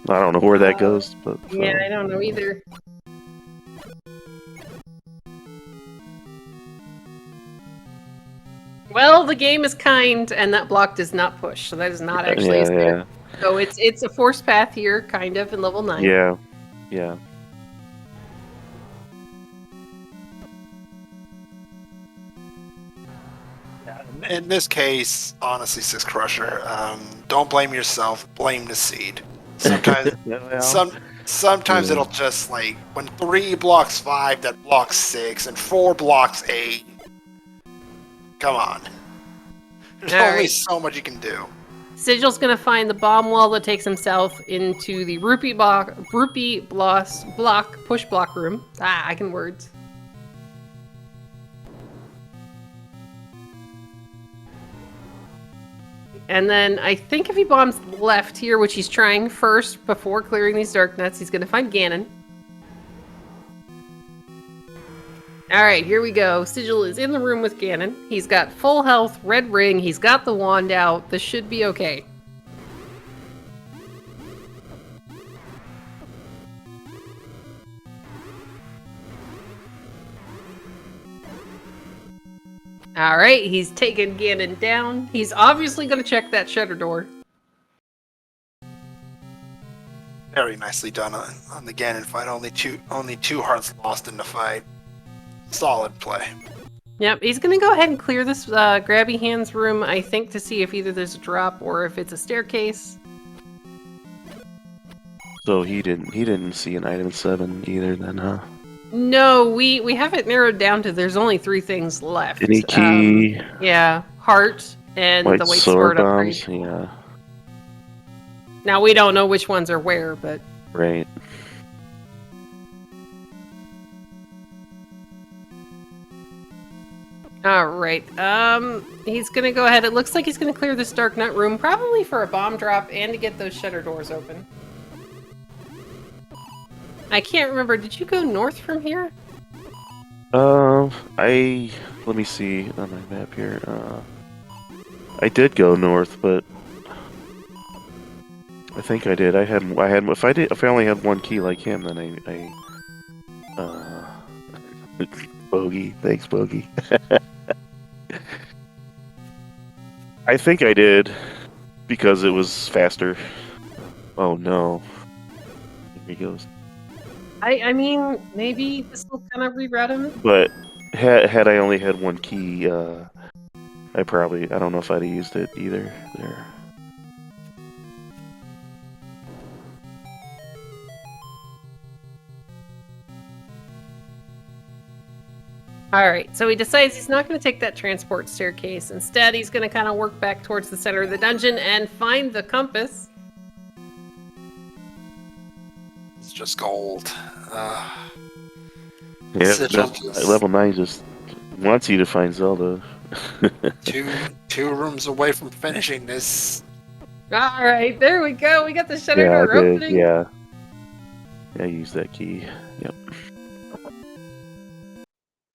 I don't know where that goes, but Yeah, I don't know either. Well, the game is kind, and that block does not push, so that is not actually a stair. So it's a force path here, kind of, in level 9. Yeah, yeah. In this case, honestly, syscrusher, don't blame yourself. Blame the seed. Sometimes, Well, sometimes it'll just like when 3 blocks 5, that blocks 6, and 4 blocks 8. Come on. There's All only right. so much you can do. Sigil's gonna find the bomb wall that takes him south into the rupee block push block room. I can words. And then I think if he bombs left here, which he's trying first before clearing these dark nuts, he's gonna find Ganon. Alright, here we go. Sigil is in the room with Ganon. He's got full health, red ring, he's got the wand out. This should be okay. Alright, he's taken Ganon down. He's obviously going to check that shutter door. Very nicely done on the Ganon fight. Only two hearts lost in the fight. Solid play. Yep, he's going to go ahead and clear this grabby hands room, I think, to see if either there's a drop or if it's a staircase. so he didn't see an item 7 either then, huh? No, we have it narrowed down to there's only 3 things left. Any key, Yeah, heart and white the white sword sword upgrade. bombs, yeah, Now, we don't know which ones are where, but... right. Alright, he's gonna go ahead. It looks like he's gonna clear this dark nut room, probably for a bomb drop and to get those shutter doors open. I can't remember, did you go north from here? Let me see on my map here. I did go north, but I think I did. If I only had 1 key like him, then Bogey, thanks, Bogey. I think I did because it was faster. Oh no! Here he goes. I mean, maybe this will kind of reroute him. But had I only had 1 key, I don't know if I'd have used it either. There. Alright, so he decides he's not going to take that transport staircase. Instead, he's going to kind of work back towards the center of the dungeon and find the compass. It's just gold. Yeah, Sigil level 9 just wants you to find Zelda. two rooms away from finishing this. Alright, there we go. We got the shutter Yeah, door opening. yeah. I use that key. Yep.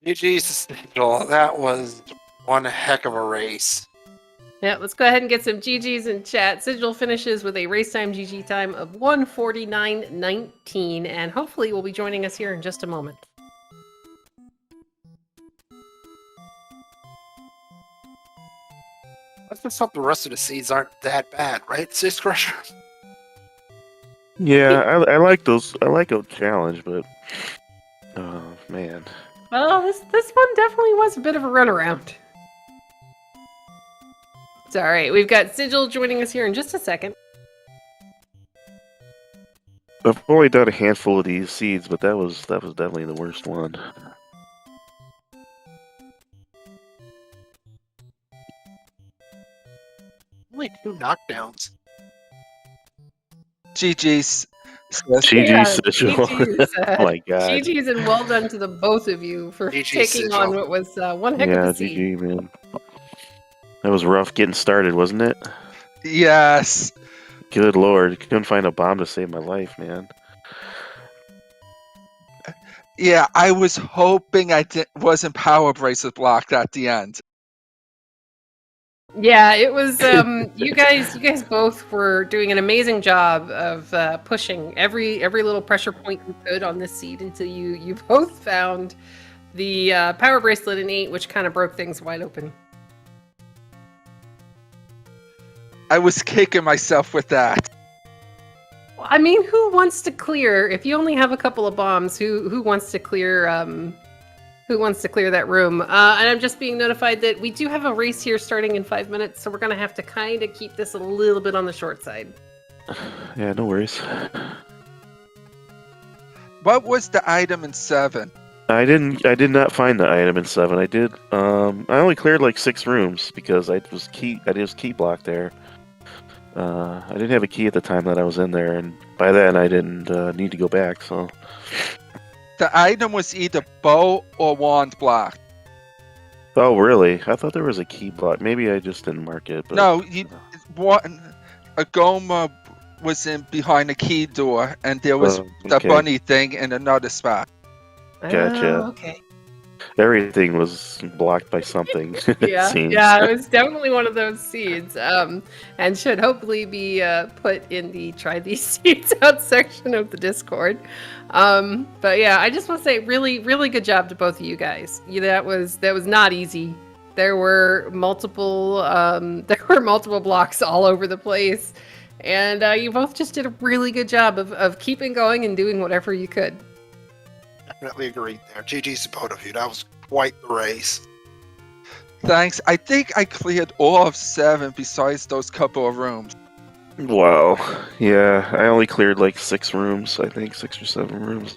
GG's to Sigil. That was one heck of a race. Yeah, let's go ahead and get some GGs in chat. Sigil finishes with a race time GG time of 1:49.19, and hopefully will be joining us here in just a moment. Let's just hope the rest of the seeds aren't that bad, right, syscrusher? Yeah, I like those. I like a challenge, but oh man. Well, this one definitely was a bit of a runaround. It's all right. We've got Sigil joining us here in just a second. I've only done a handful of these seeds, but that was definitely the worst one. Only 2 knockdowns. GG's. GG Sigil. GG's, Oh my god. GG's and well done to the both of you for GG taking Sigil. on what was one heck Yeah, of a seed. GG, man. That was rough getting started, wasn't it? Yes. Good lord, couldn't find a bomb to save my life, man. Yeah, I was hoping wasn't power bracelet blocked at the end. Yeah, it was. You guys both were doing an amazing job of pushing every little pressure point you could on this seed until you both found the power bracelet in 8, which kind of broke things wide open. I was kicking myself with that. I mean, who wants to clear if you only have a couple of bombs? Who wants to clear? Who wants to clear that room? And I'm just being notified that we do have a race here starting in 5 minutes, so we're gonna have to kind of keep this a little bit on the short side. Yeah, no worries. What was the item in 7? I did not find the item in 7. I did. I only cleared like 6 rooms because I was key blocked there. I didn't have a key at the time that I was in there, and by then I didn't need to go back. So The item was either bow or wand blocked. oh really? I thought there was a key block. Maybe I just didn't mark it. But... No, a Goma was in behind a key door, and there was the okay. bunny thing in another spot. Gotcha. Oh, okay. Everything was blocked by something. Yeah, it seems. yeah, it was definitely one of those seeds, and should hopefully be put in the try these seeds out section of the Discord. But yeah, I just want to say really, really good job to both of you guys. That was not easy. There were multiple blocks all over the place, and you both just did a really good job of keeping going and doing whatever you could. Definitely agreed there. GG's to both of you. That was quite the race. Thanks. I think I cleared all of 7 besides those couple of rooms. Wow. Yeah, I only cleared like 6 rooms. I think 6 or 7 rooms.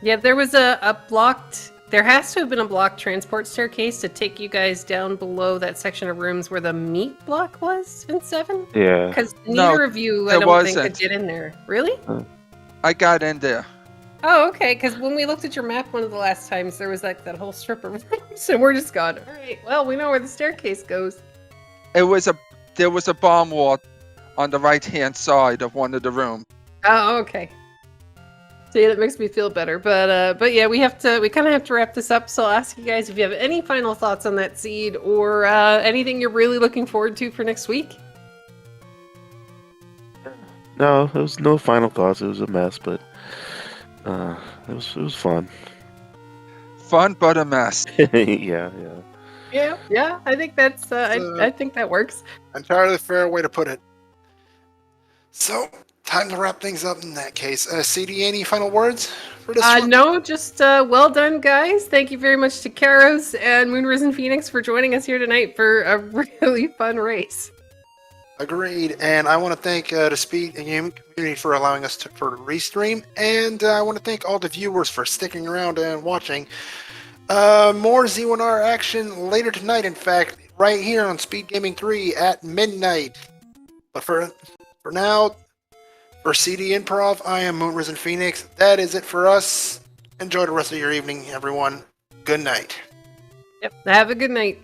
Yeah, there was a blocked. There has to have been a blocked transport staircase to take you guys down below that section of rooms where the meat block was in 7. Yeah. Because No, neither of you, I there don't think, wasn't. could get in there. Really? I got in there. Oh, okay. Because when we looked at your map one of the last times, there was like that whole strip of rooms, and we're just gone. All right. Well, we know where the staircase goes. There was a bomb wall on the right-hand side of one of the rooms. Oh, okay. See, that makes me feel better. But yeah, we kind of have to wrap this up. So I'll ask you guys if you have any final thoughts on that seed or anything you're really looking forward to for next week. No, there was no final thoughts. It was a mess, but it was fun. Fun but a mess. Yeah. Yeah. I think that's. I think that works. Entirely fair way to put it. So, time to wrap things up in that case. CD, any final words for this one? No, just well done, guys. Thank you very much to Karos and Moonrisen Phoenix for joining us here tonight for a really fun race. Agreed. And I want to thank the SpeedGaming community for allowing us for restream. And I want to thank all the viewers for sticking around and watching. More Z1R action later tonight, in fact, right here on SpeedGaming 3 at midnight. But for now, for CD Improv, I am Moonrisen Phoenix. That is it for us. Enjoy the rest of your evening, everyone. Good night. Yep. Have a good night.